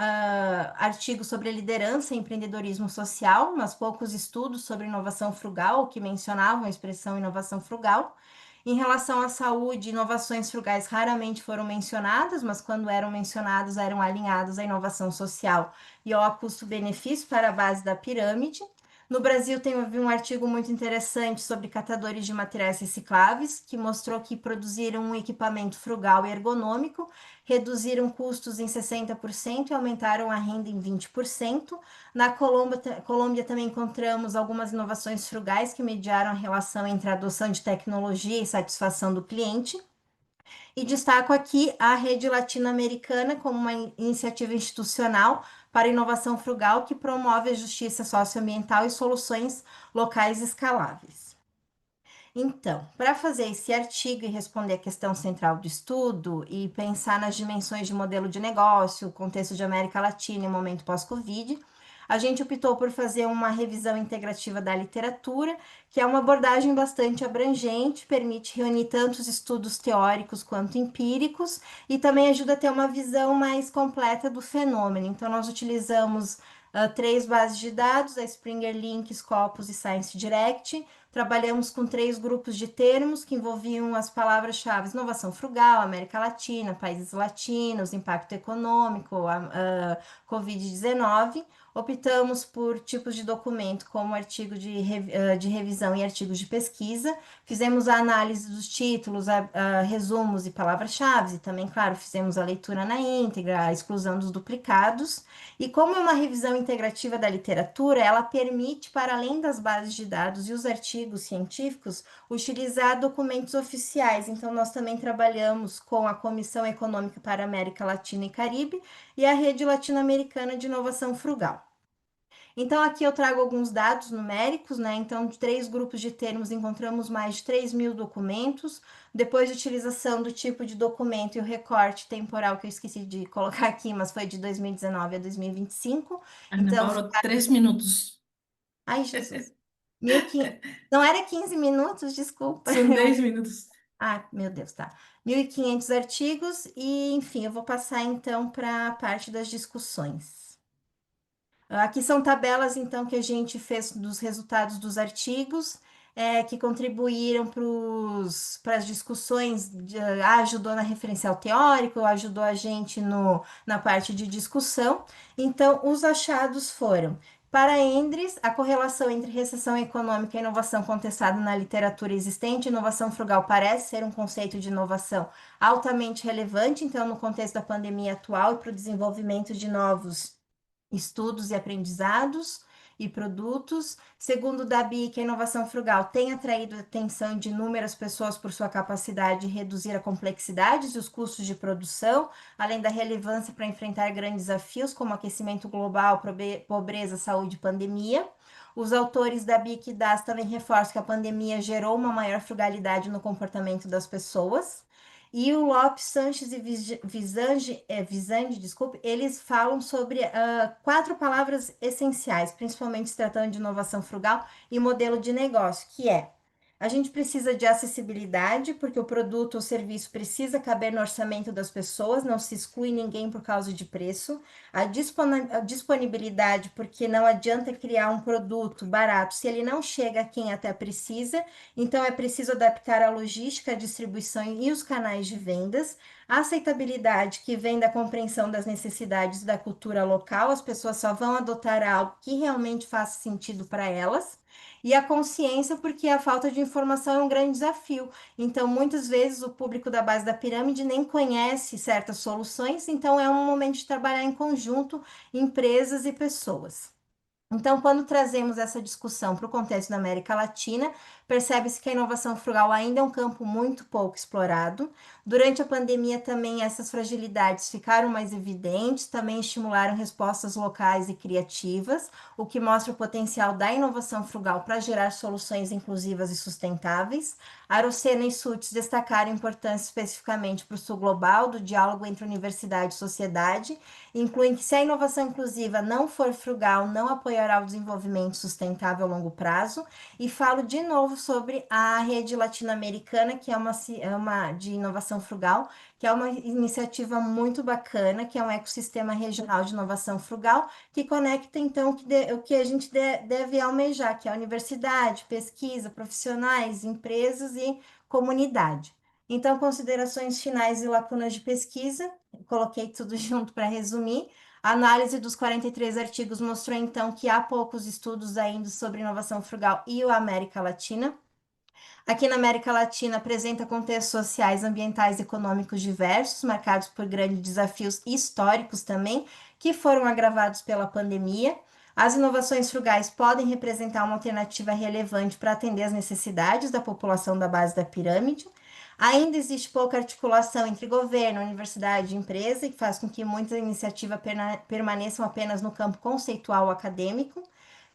artigos sobre liderança e empreendedorismo social, mas poucos estudos sobre inovação frugal, que mencionavam a expressão inovação frugal. Em relação à saúde, inovações frugais raramente foram mencionadas, mas quando eram mencionadas, eram alinhadas à inovação social e ao custo-benefício para a base da pirâmide. No Brasil, tem um artigo muito interessante sobre catadores de materiais recicláveis, que mostrou que produziram um equipamento frugal e ergonômico, reduziram custos em 60% e aumentaram a renda em 20%. Na Colômbia também encontramos algumas inovações frugais que mediaram a relação entre a adoção de tecnologia e satisfação do cliente. E destaco aqui a Rede Latino-Americana como uma iniciativa institucional para inovação frugal que promove a justiça socioambiental e soluções locais escaláveis. Então, para fazer esse artigo e responder a questão central do estudo e pensar nas dimensões de modelo de negócio, contexto de América Latina e momento pós-Covid, a gente optou por fazer uma revisão integrativa da literatura, que é uma abordagem bastante abrangente, permite reunir tantos estudos teóricos quanto empíricos e também ajuda a ter uma visão mais completa do fenômeno. Então, nós utilizamos 3 bases de dados, a Springer Link, Scopus e Science Direct. Trabalhamos com 3 grupos de termos que envolviam as palavras-chave inovação frugal, América Latina, países latinos, impacto econômico, Covid-19. Optamos por tipos de documento, como artigo de revisão e artigos de pesquisa. Fizemos a análise dos títulos, resumos e palavras-chave. E também, claro, fizemos a leitura na íntegra, a exclusão dos duplicados. E como é uma revisão integrativa da literatura, ela permite, para além das bases de dados e os artigos científicos, utilizar documentos oficiais. Então, nós também trabalhamos com a Comissão Econômica para a América Latina e Caribe e a Rede Latino-Americana de Inovação Frugal. Então, aqui eu trago alguns dados numéricos, né? Então, de 3 grupos de termos, encontramos mais de 3.000 documentos. Depois de utilização do tipo de documento e o recorte temporal, que eu esqueci de colocar aqui, mas foi de 2019 a 2025. Ana Então, Paula, 3 minutos. ai, Jesus. 1.500. Não era 15 minutos, desculpa. São 10 minutos. Ah, meu Deus, tá. 1.500 artigos e, enfim, eu vou passar então para a parte das discussões. Aqui são tabelas, então, que a gente fez dos resultados dos artigos, que contribuíram para as discussões, ajudou na referencial teórico, ajudou a gente na parte de discussão. Então, os achados foram: para Endres, a correlação entre recessão econômica e inovação contestada na literatura existente, inovação frugal parece ser um conceito de inovação altamente relevante, então, no contexto da pandemia atual e para o desenvolvimento de novos estudos e aprendizados e produtos. Segundo Dabi, a inovação frugal tem atraído a atenção de inúmeras pessoas por sua capacidade de reduzir a complexidade e os custos de produção, além da relevância para enfrentar grandes desafios como aquecimento global, pobreza, saúde e pandemia. Os autores da BIC e DAS também reforçam que a pandemia gerou uma maior frugalidade no comportamento das pessoas. E o Lopes, Sanches e Visandi, desculpe, eles falam sobre 4 palavras essenciais, principalmente se tratando de inovação frugal e modelo de negócio, que é: a gente precisa de acessibilidade, porque o produto ou serviço precisa caber no orçamento das pessoas, não se exclui ninguém por causa de preço. A disponibilidade, porque não adianta criar um produto barato se ele não chega a quem até precisa. Então, é preciso adaptar a logística, a distribuição e os canais de vendas. A aceitabilidade, que vem da compreensão das necessidades da cultura local, as pessoas só vão adotar algo que realmente faça sentido para elas. E a consciência, porque a falta de informação é um grande desafio. Então, muitas vezes, o público da base da pirâmide nem conhece certas soluções, então é um momento de trabalhar em conjunto, empresas e pessoas. Então, quando trazemos essa discussão para o contexto da América Latina, percebe-se que a inovação frugal ainda é um campo muito pouco explorado. Durante a pandemia, também essas fragilidades ficaram mais evidentes, também estimularam respostas locais e criativas, o que mostra o potencial da inovação frugal para gerar soluções inclusivas e sustentáveis. Arocena e Sutis destacaram a importância especificamente para o sul global do diálogo entre universidade e sociedade, incluem que se a inovação inclusiva não for frugal, não apoiará o desenvolvimento sustentável a longo prazo. E falo de novo sobre a rede latino-americana, que é uma de inovação frugal, que é uma iniciativa muito bacana, que é um ecossistema regional de inovação frugal, que conecta, então, o que a gente deve almejar, que é a universidade, pesquisa, profissionais, empresas e comunidade. Então, considerações finais e lacunas de pesquisa, coloquei tudo junto para resumir. A análise dos 43 artigos mostrou, então, que há poucos estudos ainda sobre inovação frugal e a América Latina. Aqui na América Latina apresenta contextos sociais, ambientais e econômicos diversos, marcados por grandes desafios históricos também, que foram agravados pela pandemia. As inovações frugais podem representar uma alternativa relevante para atender às necessidades da população da base da pirâmide. Ainda existe pouca articulação entre governo, universidade e empresa, que faz com que muitas iniciativas permaneçam apenas no campo conceitual acadêmico.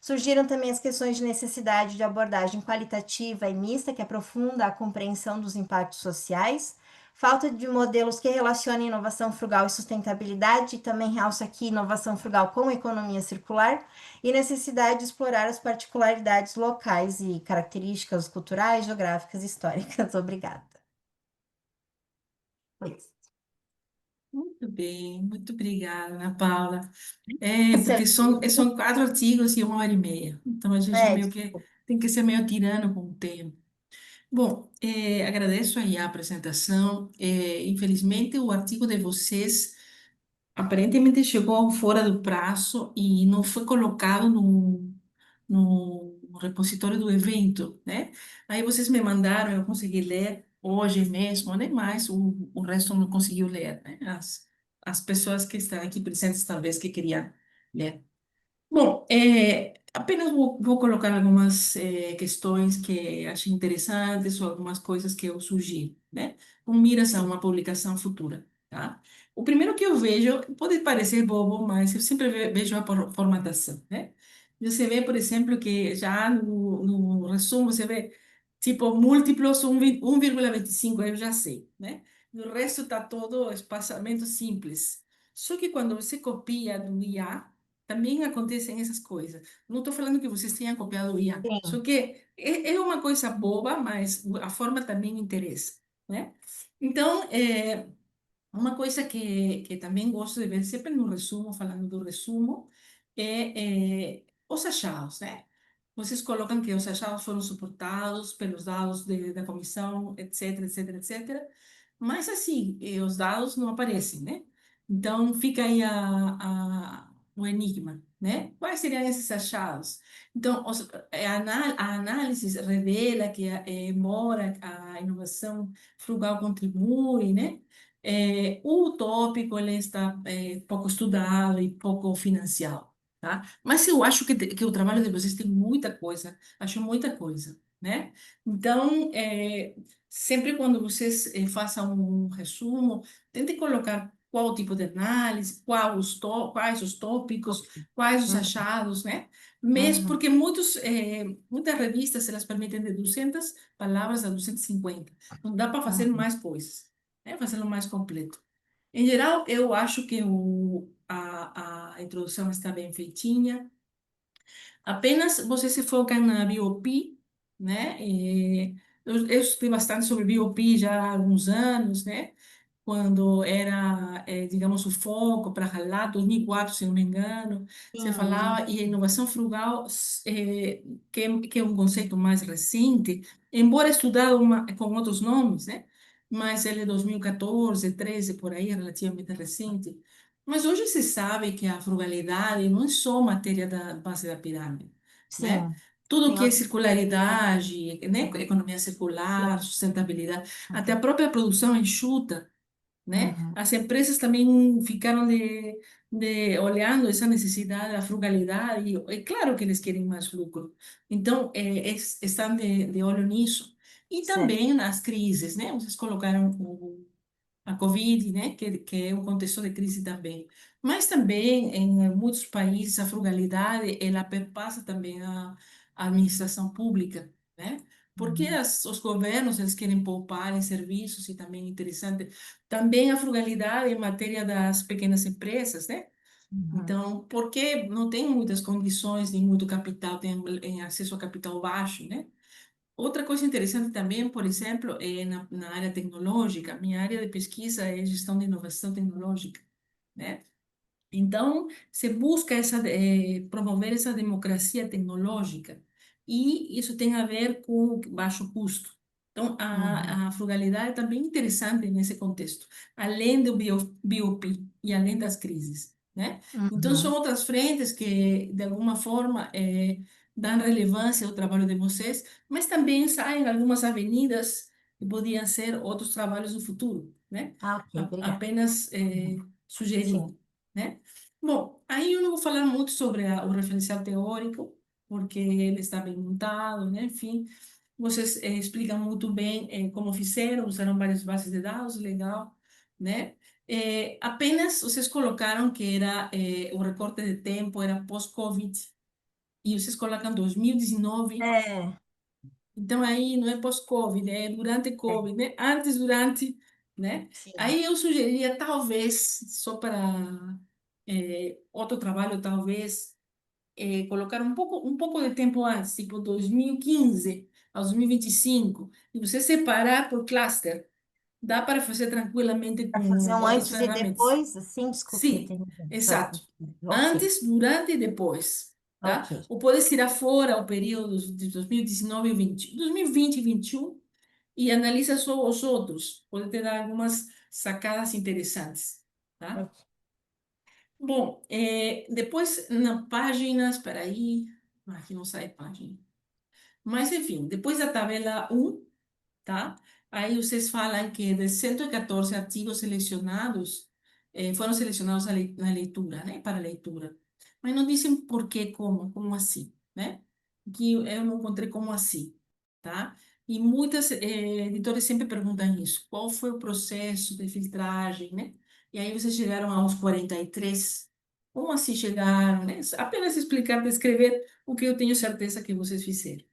Surgiram também as questões de necessidade de abordagem qualitativa e mista, que aprofunda a compreensão dos impactos sociais, falta de modelos que relacionem inovação frugal e sustentabilidade, e também realça aqui inovação frugal com economia circular, e necessidade de explorar as particularidades locais e características culturais, geográficas e históricas. Obrigada. Muito bem, muito obrigada, Ana Paula. Porque Certo. são 4 artigos e 1 hora e meia. Então, a gente meio que Desculpa. tem que ser meio tirano com o tempo. Bom, agradeço aí a apresentação. Infelizmente, o artigo de vocês aparentemente chegou fora do prazo e não foi colocado no repositório do evento, né? Aí vocês me mandaram, eu consegui ler hoje mesmo, nem mais, o resto não conseguiu ler, né? As pessoas que estão aqui presentes, talvez, que queriam ler. Bom, apenas vou colocar algumas questões que achei interessantes ou algumas coisas que eu sugiro, né? Com miras a uma publicação futura, tá? O primeiro que eu vejo, pode parecer bobo, mas eu sempre vejo a formatação, né? Você vê, por exemplo, que já no resumo você vê, tipo, múltiplos 1,25, eu já sei, né? O resto está todo espaçamento simples. Só que quando você copia do IA, também acontecem essas coisas. Não estou falando que vocês tenham copiado o IA, só Sim. que é uma coisa boba, mas a forma também interessa, né? Então, uma coisa que também gosto de ver sempre no resumo, falando do resumo, os achados, né? Vocês colocam que os achados foram suportados pelos dados da comissão, etc, etc, etc. Mas assim, os dados não aparecem, né? Então fica aí o enigma, né? Quais seriam esses achados? Então, a análise revela que, embora a inovação frugal contribui, né? O utópico ele está pouco estudado e pouco financiado, tá? Mas eu acho que o trabalho de vocês tem muita coisa, acho muita coisa, né? Então, sempre quando vocês façam um resumo, tente colocar qual tipo de análise, quais os tópicos, quais os Uhum. achados, né? Mesmo Uhum. porque muitas revistas elas permitem de 200 palavras a 250. Não dá para fazer Uhum. mais coisas. né? Fazê-lo mais completo. Em geral, eu acho que a introdução está bem feitinha. Apenas você se foca na BioP, né? Eu estudei bastante sobre BioP já há alguns anos, né? Quando era, digamos, o foco para lá, 2004, se não me engano, você Sim, falava, e a inovação frugal, que é um conceito mais recente, embora estudado com outros nomes, né? Mas ele é 2014, 13, por aí, relativamente recente. Mas hoje se sabe que a frugalidade não é só matéria da base da pirâmide, né? sim. Tudo Tem que é outro. circularidade, né? Uhum. Economia circular, Sim. sustentabilidade, até a Uhum. própria produção enxuta, né? Uhum. As empresas também ficaram olhando essa necessidade da frugalidade, e é claro que eles querem mais lucro. Então, estão de olho nisso. E Certo. também nas crises, né? Vocês colocaram a Covid, né, que é um contexto de crise também. Mas também, em muitos países, a frugalidade, ela perpassa também a administração pública, né? Porque Uhum. os governos, eles querem poupar em serviços e também interessante. Também a frugalidade em matéria das pequenas empresas, né? Uhum. Então, porque não tem muitas condições, nem muito capital, tem acesso a capital baixo, né? Outra coisa interessante também, por exemplo, é na área tecnológica. Minha área de pesquisa é gestão de inovação tecnológica, né? Então, se busca promover essa democracia tecnológica e isso tem a ver com baixo custo. Então, Uhum. a frugalidade é também interessante nesse contexto, além do BioP e além das crises, né? Então, são Uhum. outras frentes que, de alguma forma, dão relevância ao trabalho de vocês, mas também saem algumas avenidas que podiam ser outros trabalhos no futuro, né? Ah, ok, obrigada. Apenas Uhum. Sim. sugerindo, né? Bom, aí eu não vou falar muito sobre o referencial teórico, porque ele está bem montado, né? Enfim, vocês explicam muito bem como fizeram, usaram várias bases de dados, legal, né? Apenas vocês colocaram que era o recorte de tempo era pós-Covid, e vocês colocam 2019, É, então aí não é pós-Covid, é durante é, Covid, né? Antes, durante, né? sim. Aí eu sugeriria, talvez, só para outro trabalho, talvez, colocar um pouco de tempo antes, tipo 2015 a 2025, e você separar por cluster. Dá para fazer tranquilamente Para fazer com um outras antes e ferramentas. depois, assim, desculpe Sim, interromper. exato. Ok, Antes, durante e depois, ok. tá? Ou pode tirar fora o período de 2019 e 20, 2020 e 21 e analisa só os outros. Pode ter algumas sacadas interessantes, tá? Ok. Bom, depois na página, espera aí, aqui não sai página. Mas enfim, depois da tabela um, tá? Aí vocês falam que de 114 artigos selecionados, foram selecionados na leitura, né? Para leitura. Mas não dizem por quê, como assim, né? Que eu não encontrei como assim, tá? E muitas editoras sempre perguntam isso. Qual foi o processo de filtragem, né? E aí vocês chegaram aos 43. Como assim chegaram, né? Apenas explicar, descrever o que eu tenho certeza que vocês fizeram,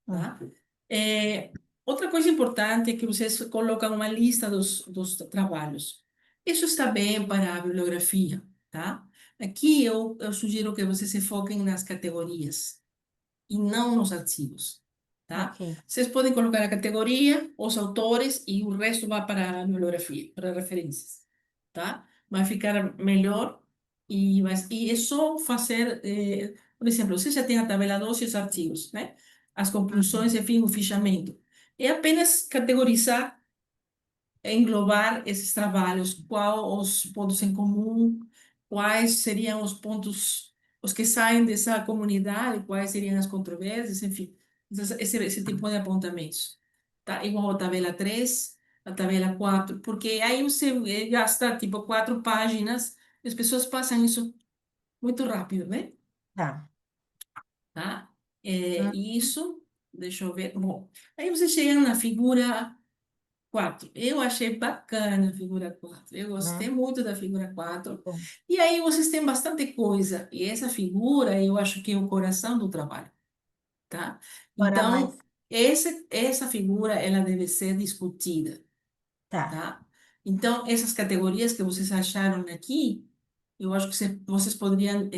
Hum. tá? É, outra coisa importante é que vocês colocam uma lista dos trabalhos. Isso está bem para a bibliografia, tá? Aqui eu sugiro que vocês se foquem nas categorias e não nos artigos, tá? Ok. Vocês podem colocar a categoria, os autores e o resto vai para a bibliografia, para referências, tá? Vai ficar melhor e é só fazer, por exemplo, você já tem a tabela 2 e os artigos, né? As Uhum. conclusões, enfim, o fichamento. É apenas categorizar, englobar esses trabalhos, qual os pontos em comum, quais seriam os pontos, os que saem dessa comunidade, quais seriam as controvérsias, enfim, esse tipo de apontamentos. Tá? Igual a tabela 3, a tabela 4, porque aí você gasta tipo 4 páginas, e as pessoas passam isso muito rápido, né? Tá. Tá? Hum. E isso, deixa eu ver, bom, aí você chega na figura 4. Eu achei bacana a figura 4. Eu gostei Né? muito da figura 4. Bom, E aí vocês têm bastante coisa. E essa figura, eu acho que é o coração do trabalho, tá? bora mais. Então, essa figura, ela deve ser discutida, Tá. tá? Então, essas categorias que vocês acharam aqui, eu acho que vocês poderiam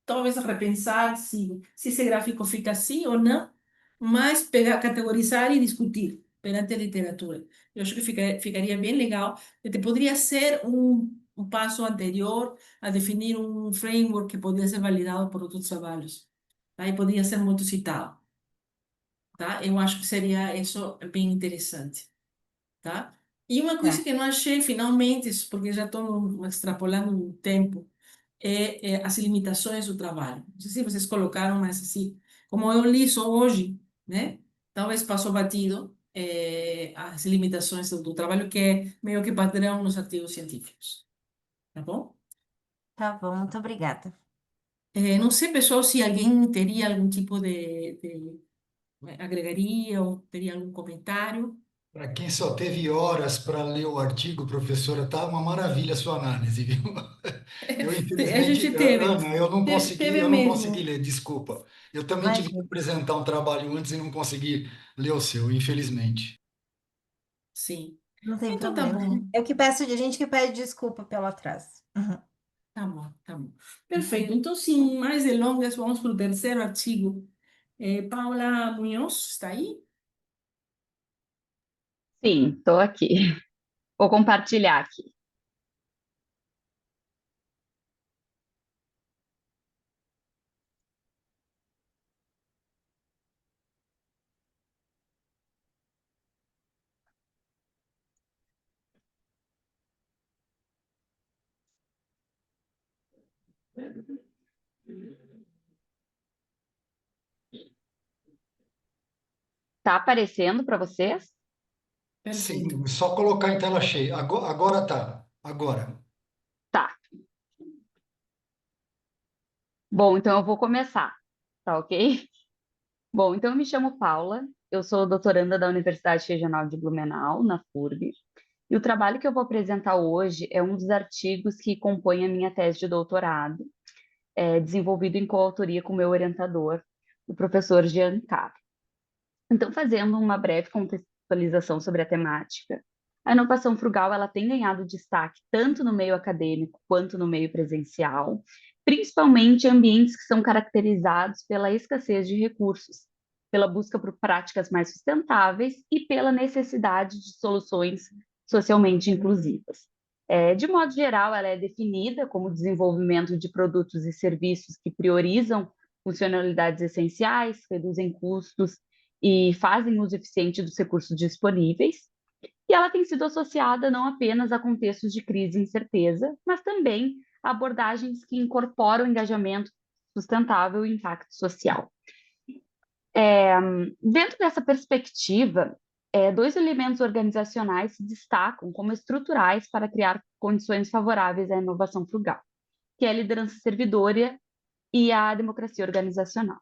talvez repensar se esse gráfico fica assim ou não, mas pegar, categorizar e discutir perante a literatura. Eu acho que ficaria bem legal. Até poderia ser um passo anterior a definir um framework que poderia ser validado por outros trabalhos, tá? E poderia ser muito citado, tá? Eu acho que seria isso bem interessante, tá? E uma coisa Tá, que eu não achei, finalmente, porque já estou extrapolando o tempo, as limitações do trabalho. Não sei se vocês colocaram, mas assim, como eu li só hoje, né? Talvez passou batido as limitações do trabalho, que é meio que padrão nos artigos científicos, tá bom? tá bom, muito obrigada. Não sei, pessoal, se alguém teria algum tipo agregaria ou teria algum comentário. Para quem só teve horas para ler o artigo, professora, tá uma maravilha a sua análise, viu? Eu, A gente infelizmente, teve, Ana, teve eu não consegui mesmo, ler, desculpa. Eu também tive que Imagina, apresentar um trabalho antes e não consegui ler o seu, infelizmente. sim. não tem Então tá problema. bom. Eu que peço de gente que pede desculpa pelo atraso. Uhum. Tá bom, tá bom. Perfeito. Então, sem mais delongas, vamos para o terceiro artigo. Paula Munhoz, está aí? Sim, estou aqui. Vou compartilhar aqui. Tá aparecendo para vocês? Perfeito. Sim, só colocar em tela cheia. Agora tá. Agora. Tá. Bom, então eu vou começar, tá ok? Bom, então eu me chamo Paula, eu sou doutoranda da Universidade Regional de Blumenau, na FURB, e o trabalho que eu vou apresentar hoje é um dos artigos que compõem a minha tese de doutorado, desenvolvido em coautoria com meu orientador, o professor Jean Carr. Então, fazendo uma breve contextualização sobre a temática, a inovação frugal ela tem ganhado destaque tanto no meio acadêmico quanto no meio presencial, principalmente em ambientes que são caracterizados pela escassez de recursos, pela busca por práticas mais sustentáveis e pela necessidade de soluções socialmente inclusivas. De modo geral, ela é definida como desenvolvimento de produtos e serviços que priorizam funcionalidades essenciais, reduzem custos e fazem uso eficiente dos recursos disponíveis, e ela tem sido associada não apenas a contextos de crise e incerteza, mas também a abordagens que incorporam engajamento sustentável e impacto social. Dentro dessa perspectiva, dois elementos organizacionais se destacam como estruturais para criar condições favoráveis à inovação frugal, que é a liderança servidora e a democracia organizacional.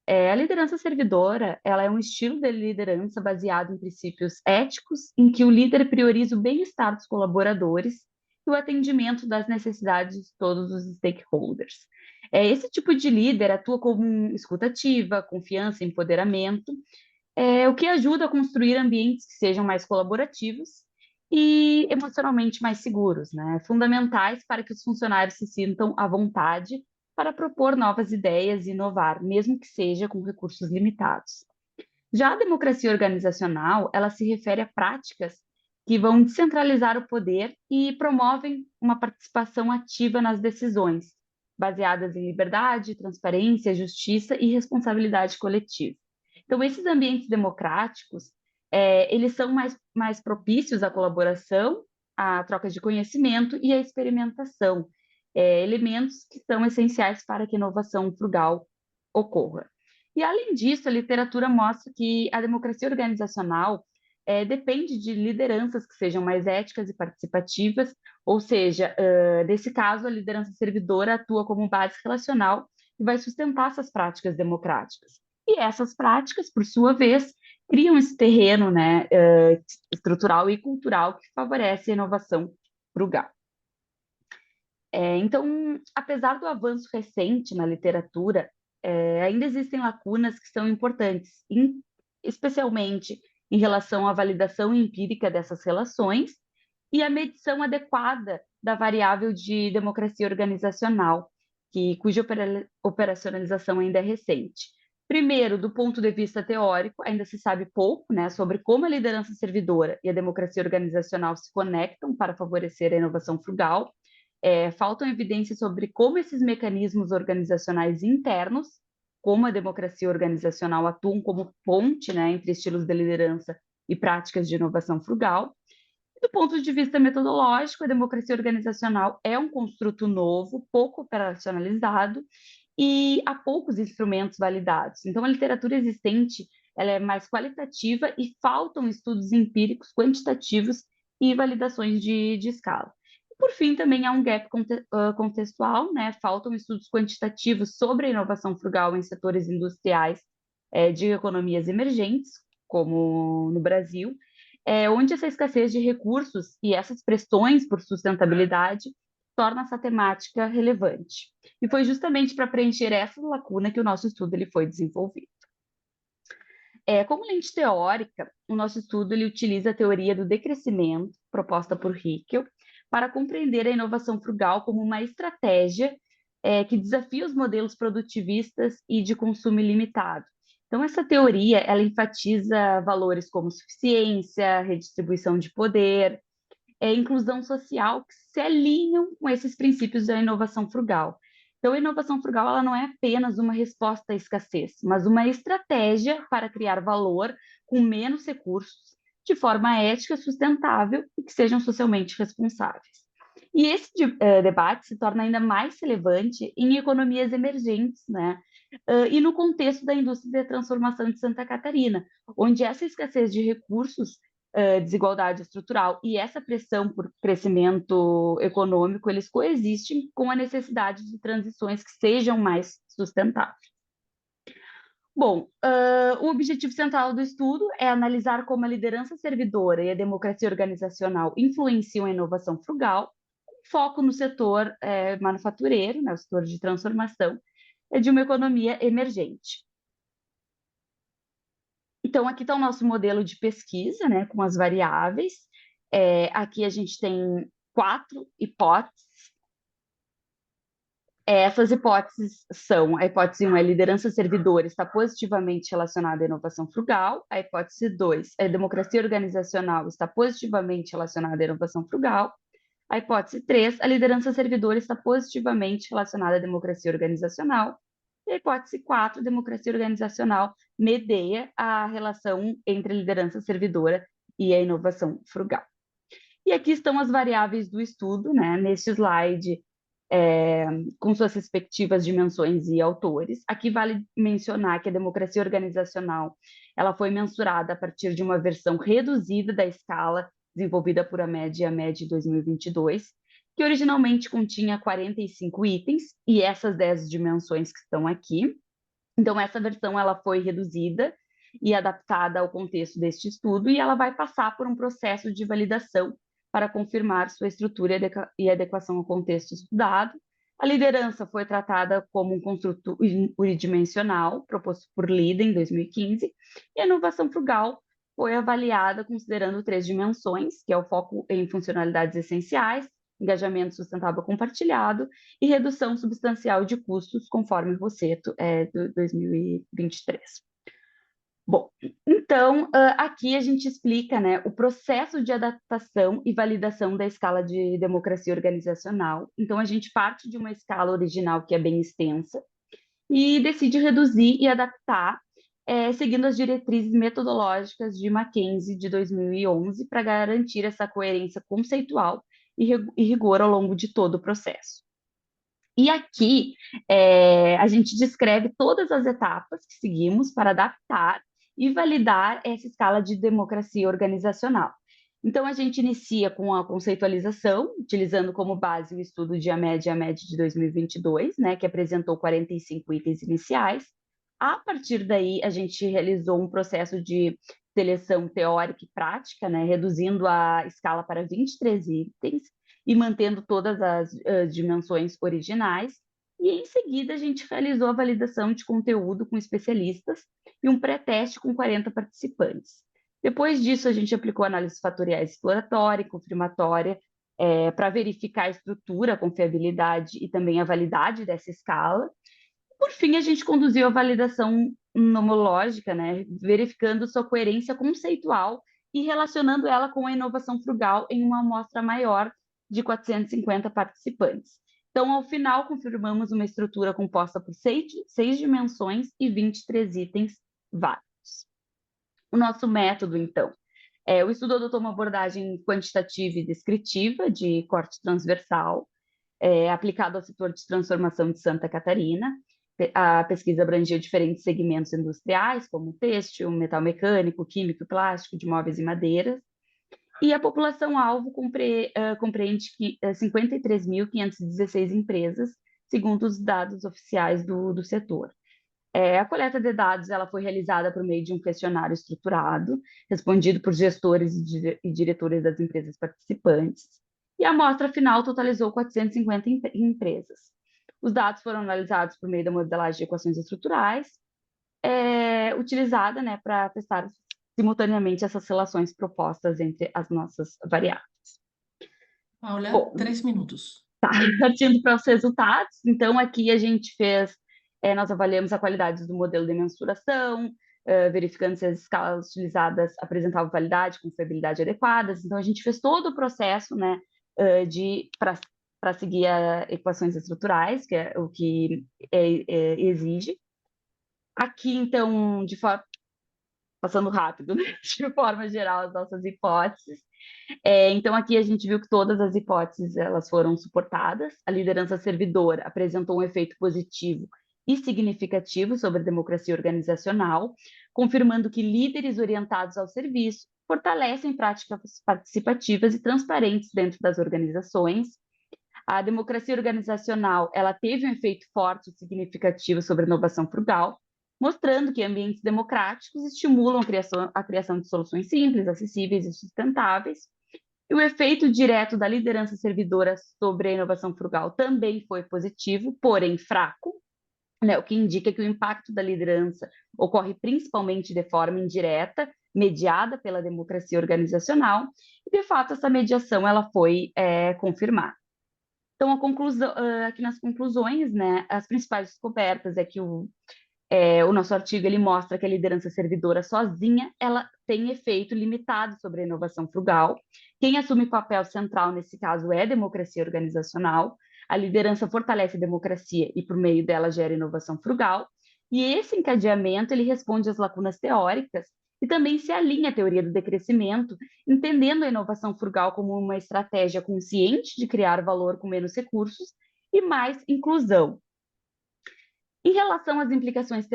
A liderança servidora, ela é um estilo de liderança baseado em princípios éticos, em que o líder prioriza o bem-estar dos colaboradores e o atendimento das necessidades de todos os stakeholders. Esse tipo de líder atua como escutativa, confiança e empoderamento, o que ajuda a construir ambientes que sejam mais colaborativos e emocionalmente mais seguros, né? Fundamentais para que os funcionários se sintam à vontade para propor novas ideias e inovar, mesmo que seja com recursos limitados. Já a democracia organizacional, ela se refere a práticas que vão descentralizar o poder e promovem uma participação ativa nas decisões, baseadas em liberdade, transparência, justiça e responsabilidade coletiva. Então, esses ambientes democráticos, eles são mais propícios à colaboração, à troca de conhecimento e à experimentação, elementos que são essenciais para que a inovação frugal ocorra. E, além disso, a literatura mostra que a democracia organizacional depende de lideranças que sejam mais éticas e participativas, ou seja, nesse caso, a liderança servidora atua como base relacional e vai sustentar essas práticas democráticas. E essas práticas, por sua vez, criam esse terreno, né, estrutural e cultural que favorece a inovação frugal. Então, apesar do avanço recente na literatura, ainda existem lacunas que são importantes, especialmente em relação à validação empírica dessas relações e a medição adequada da variável de democracia organizacional, cuja operacionalização ainda é recente. Primeiro, do ponto de vista teórico, ainda se sabe pouco, né, sobre como a liderança servidora e a democracia organizacional se conectam para favorecer a inovação frugal. Faltam evidências sobre como esses mecanismos organizacionais internos, como a democracia organizacional, atuam como ponte, né, entre estilos de liderança e práticas de inovação frugal. Do ponto de vista metodológico, a democracia organizacional é um construto novo, pouco operacionalizado, e há poucos instrumentos validados. Então, a literatura existente ela é mais qualitativa e faltam estudos empíricos, quantitativos e validações de escala. E, por fim, também há um gap contextual, né? Faltam estudos quantitativos sobre a inovação frugal em setores industriais de economias emergentes, como no Brasil, onde essa escassez de recursos e essas pressões por sustentabilidade torna essa temática relevante. E foi justamente para preencher essa lacuna que o nosso estudo ele foi desenvolvido. Como lente teórica, o nosso estudo ele utiliza a teoria do decrescimento, proposta por Hickel, para compreender a inovação frugal como uma estratégia que desafia os modelos produtivistas e de consumo ilimitado. Então, essa teoria ela enfatiza valores como suficiência, redistribuição de poder, inclusão social que se alinham com esses princípios da inovação frugal. Então, a inovação frugal ela não é apenas uma resposta à escassez, mas uma estratégia para criar valor com menos recursos, de forma ética, sustentável e que sejam socialmente responsáveis. E esse debate se torna ainda mais relevante em economias emergentes, né? E no contexto da indústria de transformação de Santa Catarina, onde essa escassez de recursos, desigualdade estrutural e essa pressão por crescimento econômico, eles coexistem com a necessidade de transições que sejam mais sustentáveis. Bom, o objetivo central do estudo é analisar como a liderança servidora e a democracia organizacional influenciam a inovação frugal, com foco no setor manufatureiro, né, o setor de transformação de uma economia emergente. Então, aqui está o nosso modelo de pesquisa, né, com as variáveis. Aqui a gente tem 4 hipóteses. Essas hipóteses são: a hipótese 1 é a liderança servidora está positivamente relacionada à inovação frugal. A hipótese 2 é a democracia organizacional está positivamente relacionada à inovação frugal. A hipótese 3, a liderança servidora está positivamente relacionada à democracia organizacional. E a hipótese 4, democracia organizacional medeia a relação entre a liderança servidora e a inovação frugal. E aqui estão as variáveis do estudo, né? Neste slide, com suas respectivas dimensões e autores. Aqui vale mencionar que a democracia organizacional ela foi mensurada a partir de uma versão reduzida da escala desenvolvida por AMED e AMED 2022, que originalmente continha 45 itens, e essas 10 dimensões que estão aqui. Então, essa versão ela foi reduzida e adaptada ao contexto deste estudo, e ela vai passar por um processo de validação para confirmar sua estrutura e adequação ao contexto estudado. A liderança foi tratada como um construto unidimensional, proposto por Lida em 2015, e a inovação frugal foi avaliada considerando 3 dimensões, que é o foco em funcionalidades essenciais, engajamento sustentável compartilhado e redução substancial de custos, conforme o Rosseto de 2023. Bom, então, aqui a gente explica, né, o processo de adaptação e validação da escala de democracia organizacional. Então, a gente parte de uma escala original que é bem extensa e decide reduzir e adaptar, seguindo as diretrizes metodológicas de Mackenzie de 2011, para garantir essa coerência conceitual e rigor ao longo de todo o processo. E aqui a gente descreve todas as etapas que seguimos para adaptar e validar essa escala de democracia organizacional. Então, a gente inicia com a conceitualização, utilizando como base o estudo de AMED e AMED de 2022, né, que apresentou 45 itens iniciais. A partir daí, a gente realizou um processo de seleção teórica e prática, né, reduzindo a escala para 23 itens e mantendo todas as dimensões originais. E, em seguida, a gente realizou a validação de conteúdo com especialistas e um pré-teste com 40 participantes. Depois disso, a gente aplicou análises fatoriais exploratória e confirmatória para verificar a estrutura, a confiabilidade e também a validade dessa escala. Por fim, a gente conduziu a validação nomológica, né, verificando sua coerência conceitual e relacionando ela com a inovação frugal em uma amostra maior de 450 participantes. Então, ao final, confirmamos uma estrutura composta por 6 dimensões e 23 itens válidos. O nosso método, então, o estudo adotou uma abordagem quantitativa e descritiva de corte transversal, aplicado ao setor de transformação de Santa Catarina. A pesquisa abrangia diferentes segmentos industriais, como têxtil, metal mecânico, químico, plástico, de móveis e madeiras. E a população-alvo compreende 53.516 empresas, segundo os dados oficiais do setor. A coleta de dados ela foi realizada por meio de um questionário estruturado, respondido por gestores e diretores das empresas participantes, e a amostra final totalizou 450 empresas. Os dados foram analisados por meio da modelagem de equações estruturais, utilizada, né, para testar simultaneamente essas relações propostas entre as nossas variáveis. Paula, Bom, 3 minutos. Tá, partindo para os resultados, então aqui a gente fez, nós avaliamos a qualidade do modelo de mensuração, verificando se as escalas utilizadas apresentavam validade, confiabilidade adequadas, então a gente fez todo o processo, né, para seguir equações estruturais, que é o que exige. Aqui, então, passando rápido, né, de forma geral, as nossas hipóteses. Então, aqui a gente viu que todas as hipóteses elas foram suportadas. A liderança servidora apresentou um efeito positivo e significativo sobre a democracia organizacional, confirmando que líderes orientados ao serviço fortalecem práticas participativas e transparentes dentro das organizações. A democracia organizacional ela teve um efeito forte e significativo sobre a inovação frugal, mostrando que ambientes democráticos estimulam a criação de soluções simples, acessíveis e sustentáveis. E o efeito direto da liderança servidora sobre a inovação frugal também foi positivo, porém fraco, né, o que indica que o impacto da liderança ocorre principalmente de forma indireta, mediada pela democracia organizacional, e de fato essa mediação ela foi confirmada. Então, aqui nas conclusões, né, as principais descobertas é que o nosso artigo ele mostra que a liderança servidora sozinha ela tem efeito limitado sobre a inovação frugal. Quem assume papel central nesse caso é a democracia organizacional. A liderança fortalece a democracia e por meio dela gera inovação frugal. E esse encadeamento ele responde às lacunas teóricas e também se alinha à teoria do decrescimento, entendendo a inovação frugal como uma estratégia consciente de criar valor com menos recursos e mais inclusão. Em relação às implicações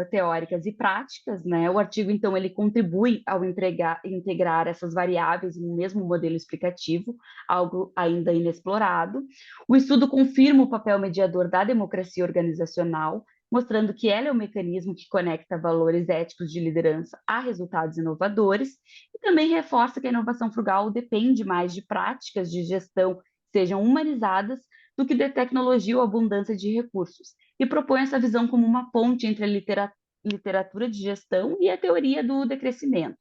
teóricas e práticas, né, o artigo, então, ele contribui ao integrar essas variáveis em um mesmo modelo explicativo, algo ainda inexplorado. O estudo confirma o papel mediador da democracia organizacional, mostrando que ela é o mecanismo que conecta valores éticos de liderança a resultados inovadores, e também reforça que a inovação frugal depende mais de práticas de gestão que sejam humanizadas do que de tecnologia ou abundância de recursos, e propõe essa visão como uma ponte entre a literatura de gestão e a teoria do decrescimento.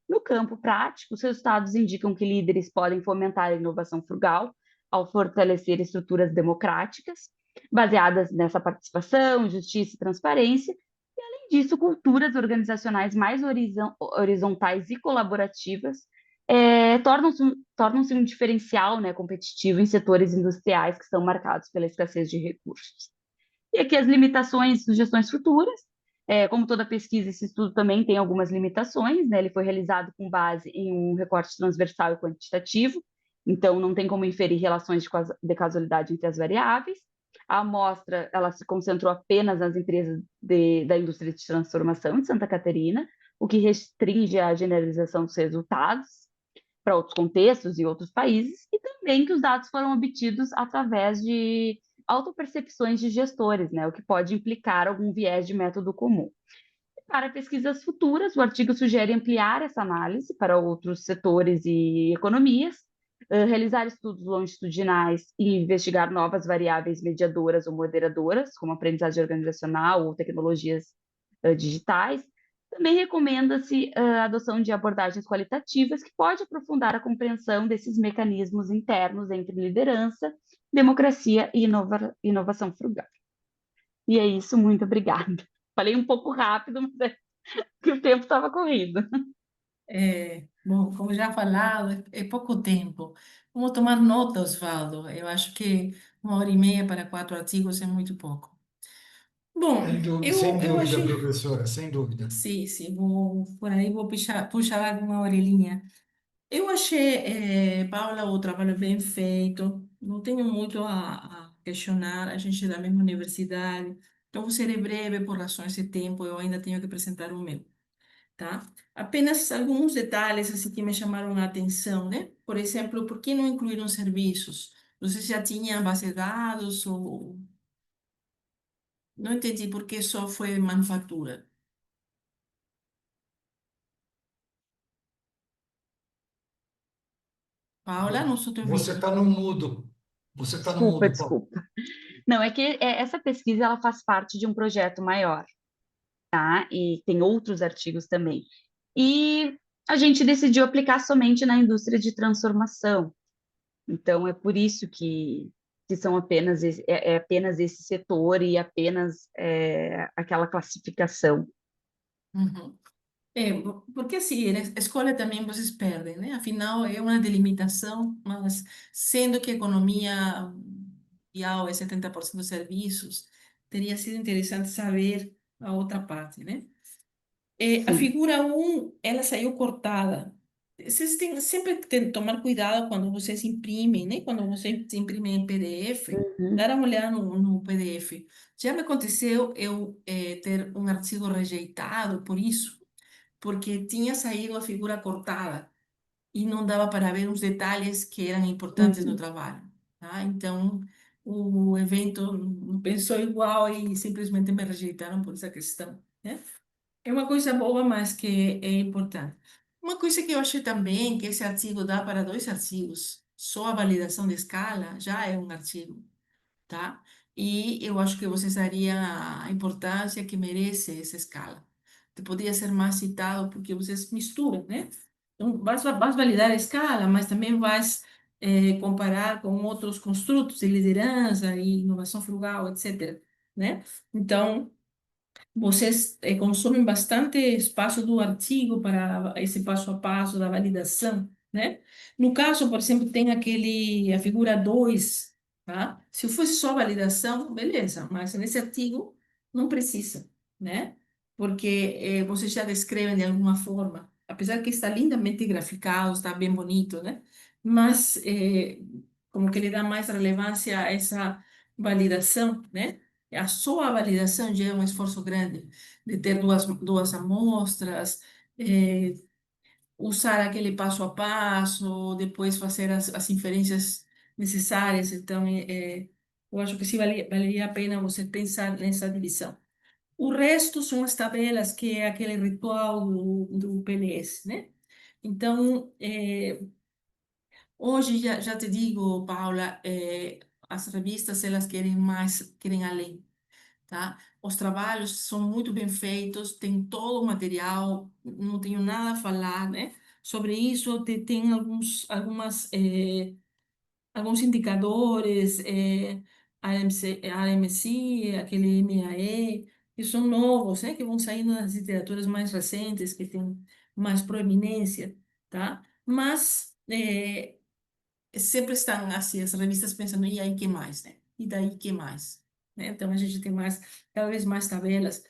No campo prático, os resultados indicam que líderes podem fomentar a inovação frugal ao fortalecer estruturas democráticas, baseadas nessa participação, justiça e transparência, e, além disso, culturas organizacionais mais horizontais e colaborativas tornam-se um diferencial, né, competitivo em setores industriais que são marcados pela escassez de recursos. E aqui as limitações, sugestões futuras. Como toda pesquisa, esse estudo também tem algumas limitações, né? Ele foi realizado com base em um recorte transversal e quantitativo, então não tem como inferir relações de causalidade entre as variáveis. A amostra ela se concentrou apenas nas empresas da indústria de transformação de Santa Catarina, o que restringe a generalização dos resultados para outros contextos e outros países, e também que os dados foram obtidos através de autopercepções de gestores, né, o que pode implicar algum viés de método comum. Para pesquisas futuras, o artigo sugere ampliar essa análise para outros setores e economias, realizar estudos longitudinais e investigar novas variáveis mediadoras ou moderadoras, como aprendizagem organizacional ou tecnologias digitais, Também recomenda-se a adoção de abordagens qualitativas que pode aprofundar a compreensão desses mecanismos internos entre liderança, democracia e inovação frugal. E é isso, muito obrigada. Falei um pouco rápido, mas é que o tempo estava corrido. Bom, como já falado, é pouco tempo. Vamos tomar nota, Osvaldo. Eu acho que 1 hora e meia para 4 artigos é muito pouco. Bom, Sem eu dúvida, achei. professora, sem dúvida. Sim, sim, por aí vou puxar alguma orelhinha. Eu achei, Paula, o trabalho bem feito. Não tenho muito a questionar. A gente é da mesma universidade. Então, vou ser breve por razões de tempo. Eu ainda tenho que apresentar o meu, tá? Apenas alguns detalhes assim que me chamaram a atenção, né? Por exemplo, por que não incluíram serviços? Você já tinha base de dados ou... Não entendi por que só foi manufatura. Paula, não estou te Você ouvindo. está no mudo. Você está no Desculpa, mudo, Paulo. desculpa. Não, é que essa pesquisa ela faz parte de um projeto maior, tá? E tem outros artigos também. E a gente decidiu aplicar somente na indústria de transformação. Então, é por isso que são apenas é apenas esse setor e apenas aquela classificação. Uhum. Porque assim, na escola também vocês perdem, né? Afinal, é uma delimitação, mas sendo que a economia mundial é 70% serviços, teria sido interessante saber a outra parte, né? A Sim. figura um ela saiu cortada. Vocês têm sempre que tomar cuidado quando vocês imprimem, né? Quando vocês imprimem em PDF, Uhum, dar uma olhada no PDF. Já me aconteceu eu ter um artigo rejeitado por isso, porque tinha saído a figura cortada e não dava para ver os detalhes que eram importantes no uhum. trabalho, tá? Então, o evento não pensou igual e simplesmente me rejeitaram por essa questão, né? É uma coisa boa, mas que é importante. Uma coisa que eu achei também, que esse artigo dá para 2 artigos, só a validação de escala já é um artigo, tá? E eu acho que você daria a importância que merece essa escala. Te poderia ser mais citado porque vocês misturam, né? Então, vais validar a escala, mas também vais comparar com outros construtos de liderança e inovação frugal, etc., né? Então, vocês consomem bastante espaço do artigo para esse passo a passo da validação, né? No caso, por exemplo, tem a figura 2, tá? Se fosse só validação, beleza, mas nesse artigo não precisa, né? Porque vocês já descrevem de alguma forma, apesar que está lindamente graficado, está bem bonito, né? Mas como que ele dá mais relevância a essa validação, né? A sua validação já é um esforço grande, de ter duas amostras, eh, usar aquele passo a passo, depois fazer as inferências necessárias. Então, eu acho que sim, valeria a pena você pensar nessa divisão. O resto são as tabelas, que é aquele ritual do PNS, né? Então, hoje, já te digo, Paula, as revistas, elas querem mais, querem além, tá? Os trabalhos são muito bem feitos, tem todo o material, não tenho nada a falar, né? Sobre isso, tem alguns indicadores, AMC, aquele MAE, que são novos, né? Que vão saindo nas literaturas mais recentes, que têm mais proeminência, tá? Mas sempre estão assim, as revistas pensando, e aí que mais, né? E daí que mais? Né? Então a gente tem cada vez mais tabelas.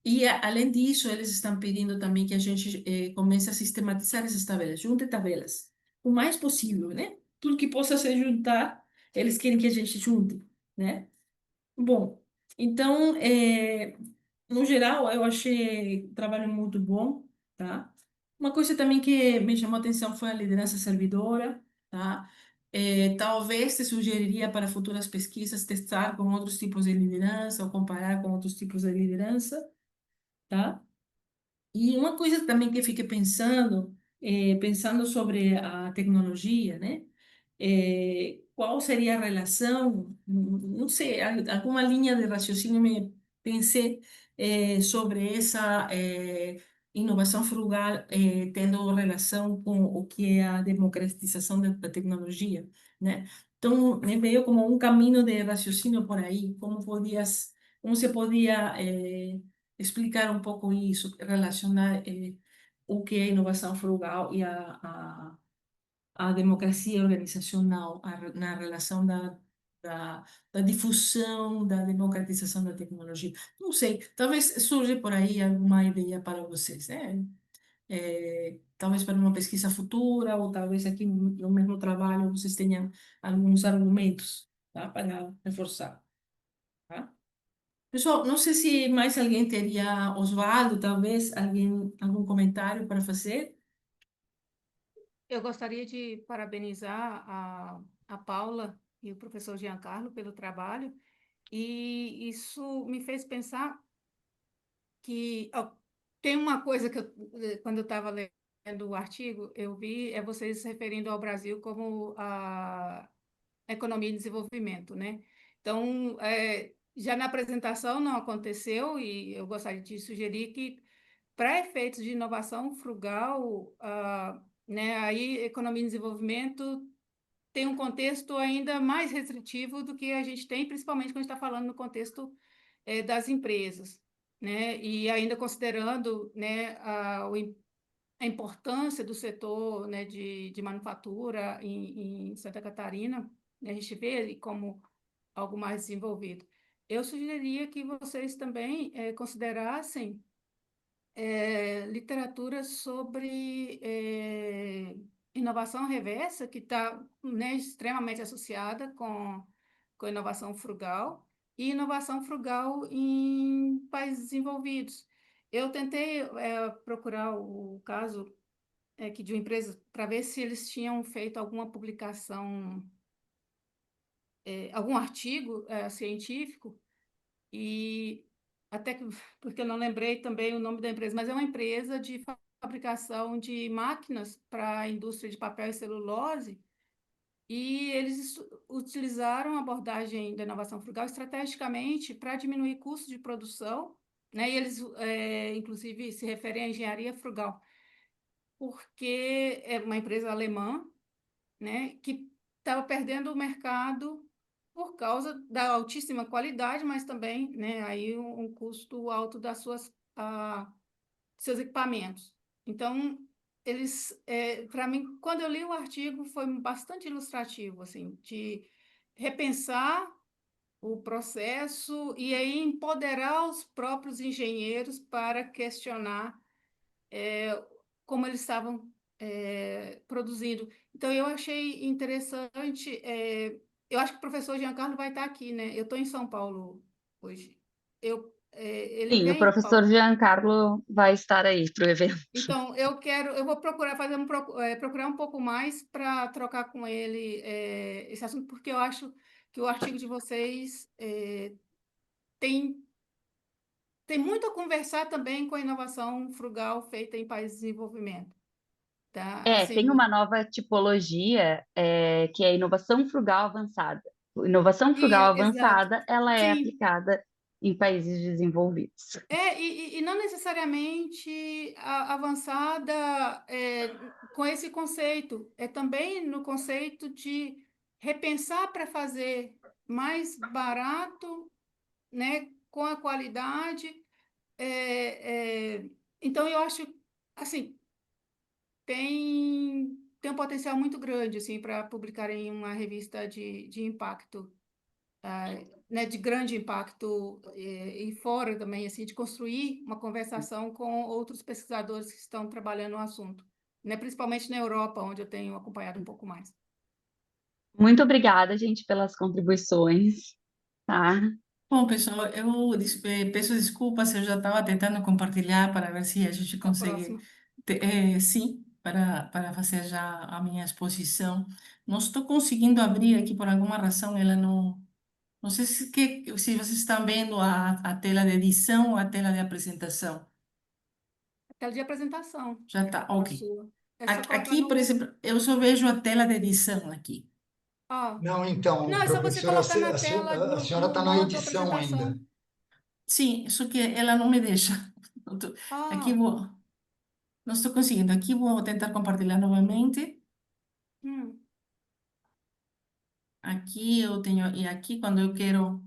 E além disso, eles estão pedindo também que a gente comece a sistematizar essas tabelas, junte tabelas, o mais possível, né? Tudo que possa se juntar, eles querem que a gente junte, né? Bom, então, no geral, eu achei o trabalho muito bom, tá? Uma coisa também que me chamou a atenção foi a liderança servidora, tá? Talvez te sugeriria para futuras pesquisas testar com outros tipos de liderança ou comparar com outros tipos de liderança, tá? E uma coisa também que eu fiquei pensando, pensando sobre a tecnologia, né? Qual seria a relação, não sei, alguma linha de raciocínio me pensei sobre essa inovação frugal tendo relação com o que é a democratização da tecnologia, né? Então, me veio como um caminho de raciocínio por aí, como se podia explicar um pouco isso, relacionar o que é inovação frugal e a democracia organizacional na relação da difusão, da democratização da tecnologia. Não sei, talvez surja por aí alguma ideia para vocês, né? Talvez para uma pesquisa futura, ou talvez aqui no mesmo trabalho vocês tenham alguns argumentos, tá? Para reforçar, tá? Pessoal, não sei se mais alguém teria, Osvaldo, talvez, algum comentário para fazer? Eu gostaria de parabenizar a Paula e o professor Giancarlo pelo trabalho, e isso me fez pensar que ó, tem uma coisa que quando eu estava lendo o artigo, eu vi vocês se referindo ao Brasil como a economia em desenvolvimento, né? Então, já na apresentação não aconteceu, e eu gostaria de sugerir que, para efeitos de inovação frugal, né, aí economia em desenvolvimento tem um contexto ainda mais restritivo do que a gente tem, principalmente quando a gente está falando no contexto das empresas, né? E ainda considerando, né, a importância do setor, né, de manufatura em Santa Catarina, né, a gente vê ele como algo mais desenvolvido. Eu sugeriria que vocês também considerassem literatura sobre inovação reversa, que está, né, extremamente associada com inovação frugal, e inovação frugal em países desenvolvidos. Eu tentei procurar o caso aqui de uma empresa para ver se eles tinham feito alguma publicação, algum artigo científico, e até que, porque eu não lembrei também o nome da empresa, mas é uma empresa de fabricação de máquinas para a indústria de papel e celulose, e eles utilizaram a abordagem da inovação frugal estrategicamente para diminuir custos de produção, né? E eles, inclusive, se referem à engenharia frugal, porque é uma empresa alemã, né, que estava perdendo o mercado por causa da altíssima qualidade, mas também, né, aí um custo alto das seus equipamentos. Então, eles, para mim, quando eu li o artigo, foi bastante ilustrativo, assim, de repensar o processo e aí empoderar os próprios engenheiros para questionar como eles estavam produzindo. Então, eu achei interessante. Eu acho que o professor Giancarlo vai estar aqui, né? Eu estou em São Paulo hoje. Ele Sim, o vem, professor Paulo? Giancarlo vai estar aí para o evento. Então, eu vou procurar procurar um pouco mais para trocar com ele esse assunto, porque eu acho que o artigo de vocês tem, tem muito a conversar também com a inovação frugal feita em países de desenvolvimento, tá? Tem Assim, uma nova tipologia, que é a inovação frugal avançada. Inovação frugal exato. avançada, ela é Sim, aplicada em países desenvolvidos. e não necessariamente avançada com esse conceito, é também no conceito de repensar para fazer mais barato, né, com a qualidade. Então, eu acho, assim, tem um potencial muito grande, assim, para publicar em uma revista de impacto, né, de grande impacto, e fora também, assim, de construir uma conversação com outros pesquisadores que estão trabalhando no assunto, né, principalmente na Europa, onde eu tenho acompanhado um pouco mais. Muito obrigada, gente, pelas contribuições, tá? Bom, pessoal, eu peço desculpas, eu já estava tentando compartilhar para ver se a gente A consegue, próxima. sim, para fazer já a minha exposição. Não estou conseguindo abrir aqui por alguma razão, ela não. Não sei se vocês estão vendo a tela de edição ou a tela de apresentação. Tela de apresentação, Já está, a ok. sua. É só colocar Aqui, por no... exemplo, eu só vejo a tela de edição aqui. Ah, Não, então, não, é só você professora, colocar na tela, a senhora no está na modo edição ainda. apresentação. Sim, só que ela não me deixa. Aqui Ah, vou. Não estou conseguindo. Aqui vou tentar compartilhar novamente. Hum, Aqui eu tenho, e aqui quando eu quero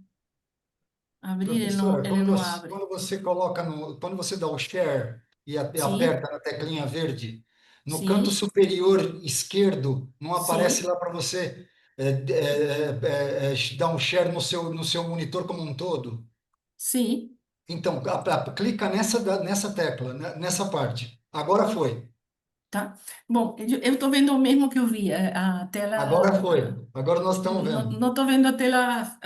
abrir, Professora, ele não abre. quando você coloca quando você dá o share e Sim, aperta na teclinha verde, no canto sim, superior esquerdo, não aparece sim, lá para você dar um share no seu monitor como um todo? sim. Então, clica nessa tecla, nessa parte. Agora foi. Tá? Bom, eu estou vendo o mesmo que eu vi, a tela. Agora foi. Agora nós estamos vendo. Não estou vendo a tela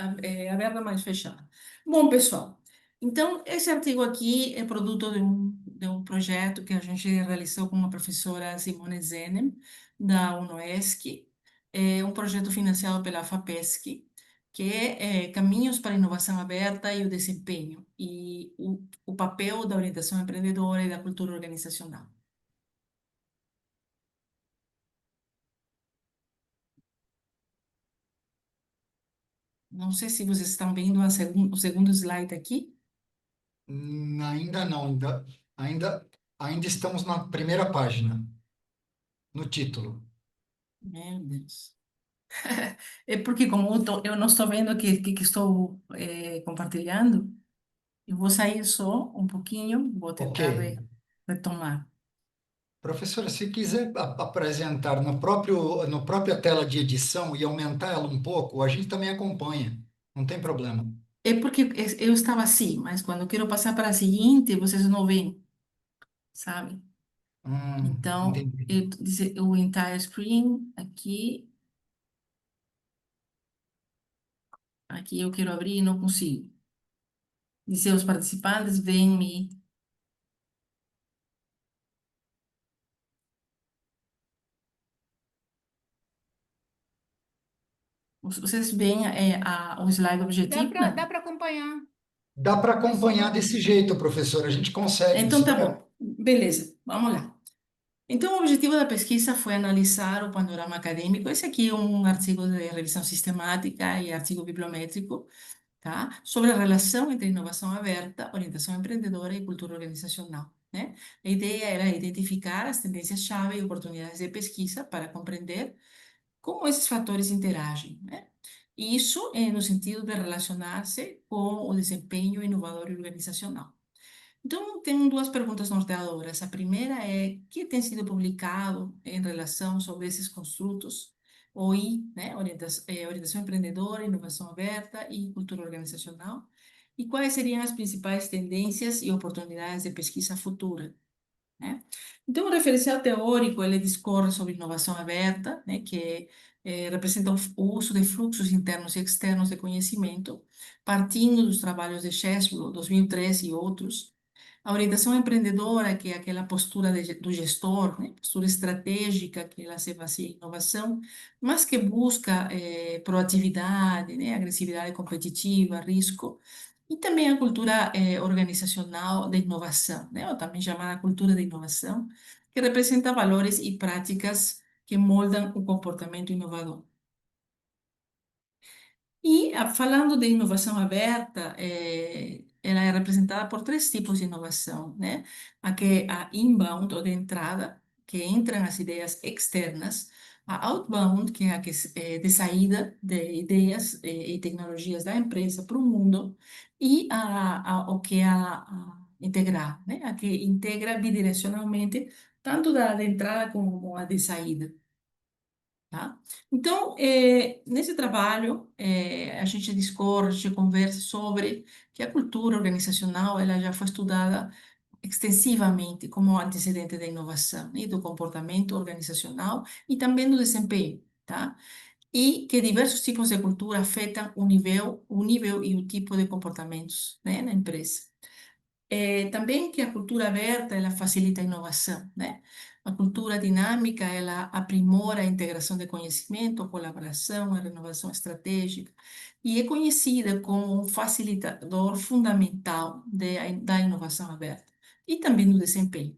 aberta, mas fechada. Bom, pessoal, então esse artigo aqui é produto de um projeto que a gente realizou com a professora Simone Zenem, da UNOESC, é um projeto financiado pela FAPESC, que é Caminhos para a Inovação Aberta e o Desempenho, e o papel da orientação empreendedora e da cultura organizacional. Não sei se vocês estão vendo o segundo slide aqui. Ainda não, ainda, ainda estamos na primeira página, no título. Meu Deus. É porque como eu não estou vendo que estou compartilhando, eu vou sair só um pouquinho, vou Ok. tentar retomar. Professora, se quiser apresentar no própria tela de edição e aumentar ela um pouco, a gente também acompanha. Não tem problema. É porque eu estava assim, mas quando eu quero passar para a seguinte, vocês não veem, sabe? Então, Entendi. dizer o entire screen aqui eu quero abrir e não consigo. Dizer os participantes, vêm me. Vocês veem o slide objetivo, né? dá para acompanhar. Dá para É acompanhar só. desse jeito, professora. A gente consegue. Então tá bom, beleza, vamos lá. Então, o objetivo da pesquisa foi analisar o panorama acadêmico. Esse aqui é um artigo de revisão sistemática e artigo bibliométrico, tá? Sobre a relação entre inovação aberta, orientação empreendedora e cultura organizacional, né? A ideia era identificar as tendências-chave e oportunidades de pesquisa para compreender como esses fatores interagem, né? Isso no sentido de relacionar-se com o desempenho inovador e organizacional. Então, tem duas perguntas norteadoras. A primeira é: o que tem sido publicado em relação sobre esses construtos, OI, né, orientação empreendedora, inovação aberta e cultura organizacional? E quais seriam as principais tendências e oportunidades de pesquisa futura, né? Então, o referencial teórico, ele discorre sobre inovação aberta, né, que representa o uso de fluxos internos e externos de conhecimento, partindo dos trabalhos de Cheslow, 2013 e outros. A orientação empreendedora, que é aquela postura do gestor, né, postura estratégica, que ela se baseia em inovação, mas que busca proatividade, né, agressividade competitiva, risco, e também a cultura organizacional da inovação, né? Ou também chamada cultura da inovação, que representa valores e práticas que moldam o comportamento inovador. E falando de inovação aberta, ela é representada por três tipos de inovação, né? A que é a inbound, ou de entrada, que entram as ideias externas; a outbound, que é a que é de saída de ideias e tecnologias da empresa para o mundo; e o que é a integrar, né? A que integra bidirecionalmente tanto da de entrada como a de saída. Tá? Então, nesse trabalho, a gente discorre, a gente conversa sobre que a cultura organizacional ela já foi estudada extensivamente como antecedente da inovação e do comportamento organizacional e também do desempenho, tá? E que diversos tipos de cultura afetam o nível e o tipo de comportamentos, né, na empresa. Também que a cultura aberta, ela facilita a inovação, né? A cultura dinâmica, ela aprimora a integração de conhecimento, a colaboração, a renovação estratégica, e é conhecida como um facilitador fundamental da inovação aberta e também do desempenho.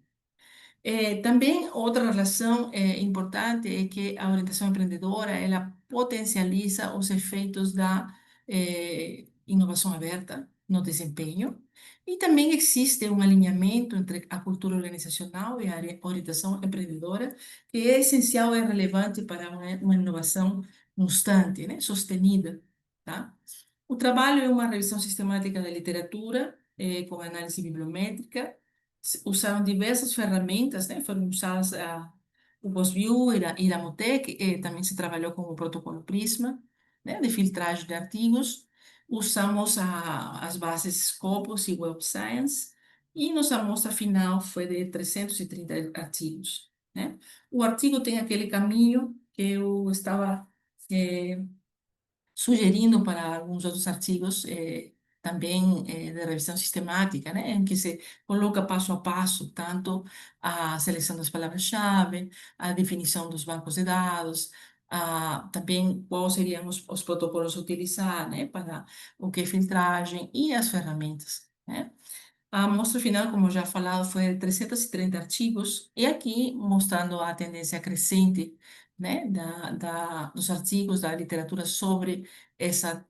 Também outra relação importante é que a orientação empreendedora, ela potencializa os efeitos da inovação aberta no desempenho, E também existe um alinhamento entre a cultura organizacional e a orientação empreendedora, que é essencial e relevante para uma inovação constante, né, sostenida, tá? O trabalho é uma revisão sistemática da literatura, com análise bibliométrica. Usaram diversas ferramentas, né? Foram usadas o BosView e a Iramotec, também se trabalhou com o protocolo Prisma, né? De filtragem de artigos. Usamos as bases Scopus e Web Science, e nossa amostra final foi de 330 artigos, né? O artigo tem aquele caminho que eu estava eh, sugerindo para alguns outros artigos também de revisão sistemática, né, em que se coloca passo a passo tanto a seleção das palavras-chave, a definição dos bancos de dados, também quais seriam os protocolos a utilizar, né, para o que é filtragem e as ferramentas, né. A amostra final, como já falado, foi de 330 artigos, e aqui mostrando a tendência crescente, né, dos artigos da literatura sobre essas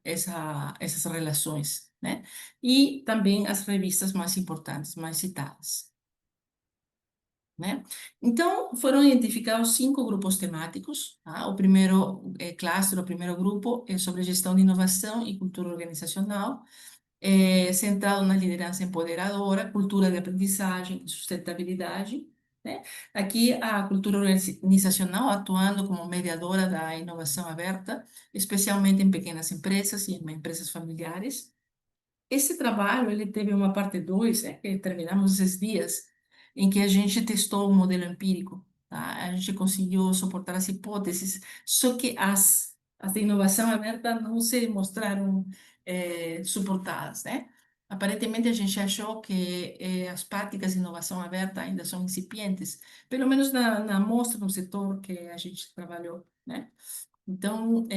relações, né, e também as revistas mais importantes, mais citadas, né? Então, foram identificados 5 grupos temáticos, tá? O primeiro cluster, o primeiro grupo é sobre gestão de inovação e cultura organizacional, centrado na liderança empoderadora, cultura de aprendizagem e sustentabilidade, né? Aqui a cultura organizacional atuando como mediadora da inovação aberta, especialmente em pequenas empresas e em empresas familiares. Esse trabalho, ele teve uma parte 2, que terminamos esses dias, em que a gente testou um modelo empírico, tá? A gente conseguiu suportar as hipóteses, só que as de inovação aberta não se mostraram suportadas, né? Aparentemente, a gente achou que as práticas de inovação aberta ainda são incipientes, pelo menos na amostra, no setor que a gente trabalhou, né? Então,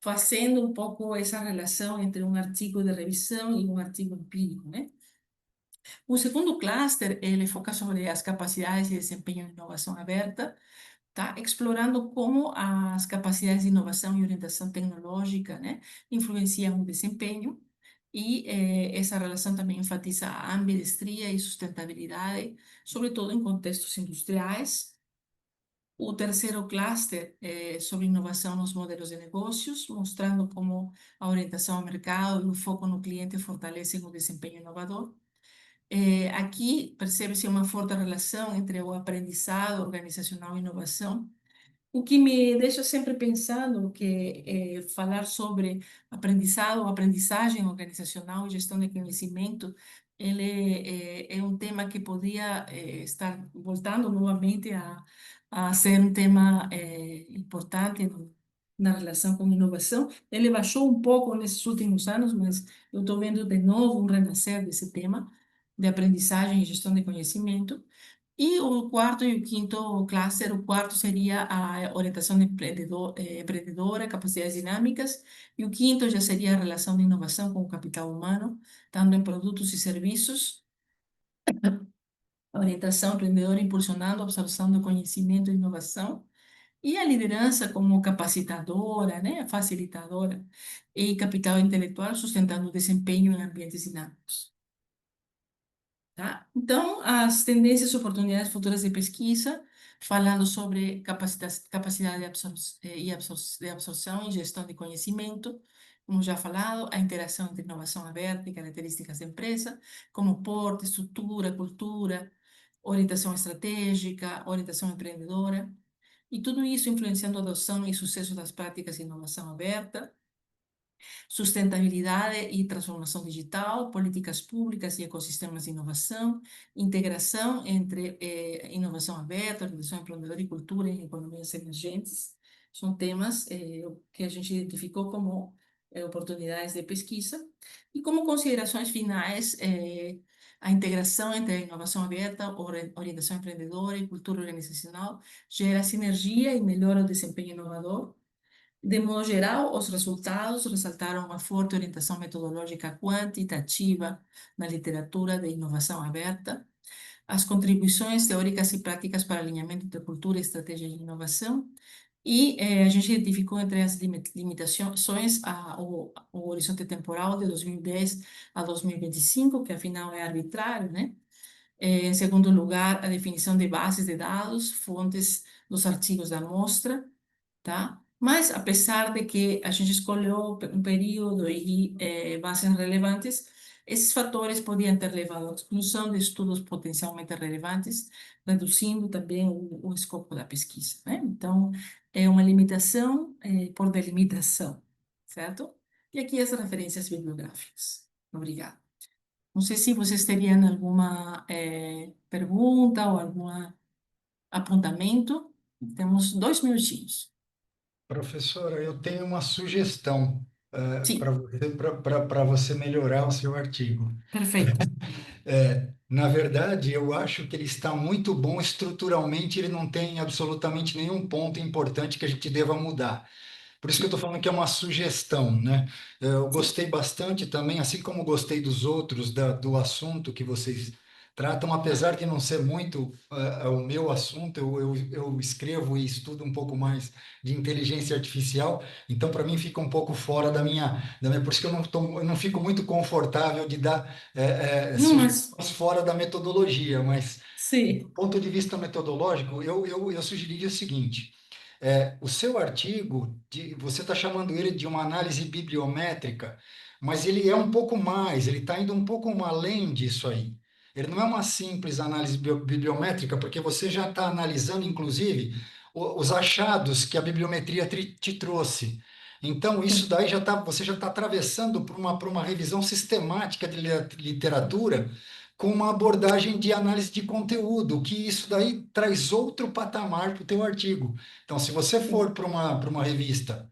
fazendo um pouco essa relação entre um artigo de revisão e um artigo empírico, né? O segundo cluster, ele foca sobre as capacidades de desempenho e inovação aberta, tá? Explorando como as capacidades de inovação e orientação tecnológica, né, influenciam o desempenho. E essa relação também enfatiza a ambidestria e sustentabilidade, sobretudo em contextos industriais. O terceiro cluster é sobre inovação nos modelos de negócios, mostrando como a orientação ao mercado e o foco no cliente fortalecem o desempenho inovador. Aqui percebe-se uma forte relação entre o aprendizado organizacional e inovação, o que me deixa sempre pensando que falar sobre aprendizado, aprendizagem organizacional e gestão de conhecimento, ele é um tema que podia estar voltando novamente a ser um tema importante na relação com inovação. Ele baixou um pouco nesses últimos anos, mas eu estou vendo de novo um renascer desse tema de aprendizagem e gestão de conhecimento. E o quarto e o quinto cluster, o quarto seria a orientação empreendedora, capacidades dinâmicas, e o quinto já seria a relação de inovação com o capital humano, tanto em produtos e serviços, a orientação empreendedora impulsionando a absorção do conhecimento e inovação, e a liderança como capacitadora, né, facilitadora, e capital intelectual sustentando o desempenho em ambientes dinâmicos. Tá? Então, as tendências e oportunidades futuras de pesquisa, falando sobre capacidade de absorção e gestão de conhecimento, como já falado, a interação entre inovação aberta e características da empresa, como porte, estrutura, cultura, orientação estratégica, orientação empreendedora, e tudo isso influenciando a adoção e sucesso das práticas de inovação aberta, sustentabilidade e transformação digital, políticas públicas e ecossistemas de inovação, integração entre inovação aberta, organização empreendedora e cultura em economias emergentes. São temas que a gente identificou como oportunidades de pesquisa. E como considerações finais, a integração entre a inovação aberta, orientação empreendedora e cultura organizacional gera sinergia e melhora o desempenho inovador. De modo geral, os resultados ressaltaram uma forte orientação metodológica quantitativa na literatura de inovação aberta, as contribuições teóricas e práticas para alinhamento de cultura, estratégia e inovação, E a gente identificou entre as limitações o horizonte temporal de 2010 a 2025, que afinal é arbitrário, né? Em segundo lugar, a definição de bases de dados, fontes dos artigos da amostra, tá? Mas, apesar de que a gente escolheu um período e bases relevantes, esses fatores podiam ter levado à exclusão de estudos potencialmente relevantes, reduzindo também o escopo da pesquisa, né? Então, é uma limitação por delimitação, certo? E aqui as referências bibliográficas. Obrigada. Não sei se vocês teriam alguma pergunta ou algum apontamento. Temos 2 minutinhos. Professora, eu tenho uma sugestão para Sim, você, para você melhorar o seu artigo. perfeito. Na verdade, eu acho que ele está muito bom estruturalmente, ele não tem absolutamente nenhum ponto importante que a gente deva mudar. Por isso que eu estou falando que é uma sugestão, né? Eu Sim. gostei bastante também, assim como gostei dos outros, do assunto que vocês tratam, apesar de não ser muito o meu assunto, eu escrevo e estudo um pouco mais de inteligência artificial, então para mim fica um pouco fora por isso que eu não fico muito confortável de dar Não, mas sugestões fora da metodologia, mas do sim. ponto de vista metodológico, eu sugeriria o seguinte. O seu artigo, você está chamando ele de uma análise bibliométrica, mas ele é um pouco mais, ele está indo um pouco além disso aí. Ele não é uma simples análise bibliométrica, porque você já está analisando, inclusive, os achados que a bibliometria te trouxe. Então, isso daí você já está atravessando por uma revisão sistemática de literatura com uma abordagem de análise de conteúdo, que isso daí traz outro patamar para o teu artigo. Então, se você for para uma revista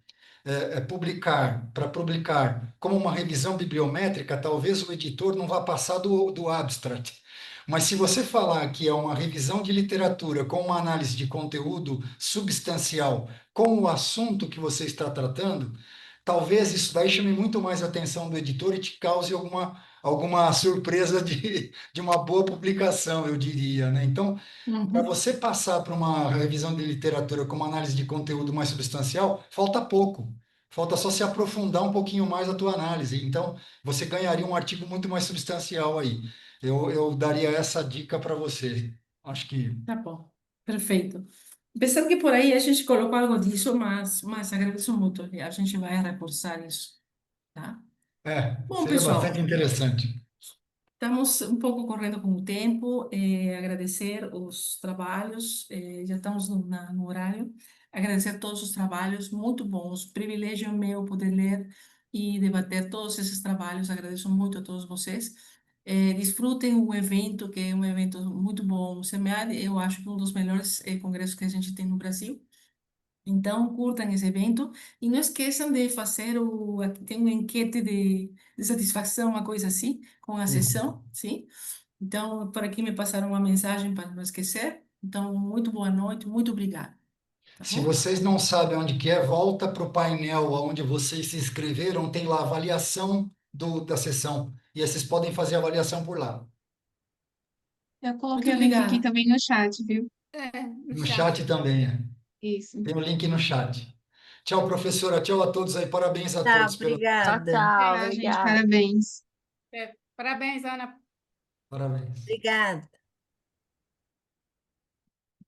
para publicar como uma revisão bibliométrica, talvez o editor não vá passar do abstract. Mas se você falar que é uma revisão de literatura com uma análise de conteúdo substancial com o assunto que você está tratando, talvez isso daí chame muito mais a atenção do editor e te cause alguma surpresa de uma boa publicação, eu diria, né? Então, para Uhum. você passar para uma revisão de literatura com uma análise de conteúdo mais substancial, falta pouco. Falta só se aprofundar um pouquinho mais a tua análise. Então, você ganharia um artigo muito mais substancial aí. Eu daria essa dica para você. Acho que Tá bom. Perfeito. Pensando que por aí a gente colocou algo disso, mas agradeço muito. A gente vai reforçar isso, tá? Bom, seria bastante pessoal, interessante. estamos um pouco correndo com o tempo, agradecer os trabalhos, já estamos no horário, agradecer todos os trabalhos muito bons, privilégio meu poder ler e debater todos esses trabalhos, agradeço muito a todos vocês. Desfrutem o evento, que é um evento muito bom, o SEMEAD, eu acho que um dos melhores congressos que a gente tem no Brasil. Então, curtam esse evento e não esqueçam de fazer tem uma enquete de satisfação, uma coisa assim, com a Sim. sessão, sim? Então, por aqui me passaram uma mensagem para não esquecer. Então, muito boa noite, muito obrigada, tá Se bom? vocês não sabem onde que é, volta para o painel onde vocês se inscreveram, tem lá a avaliação da sessão. E aí vocês podem fazer a avaliação por lá. Eu Muito coloquei o link aqui obrigada. também no chat, viu? No No chat. chat também. Isso. Tem o link no chat. Tchau, professora. Tchau a todos aí. Parabéns a Tá, todos pela. Tchau, obrigada. tchau. Tá, gente, Obrigada. parabéns. Parabéns, Ana. Parabéns. Obrigada.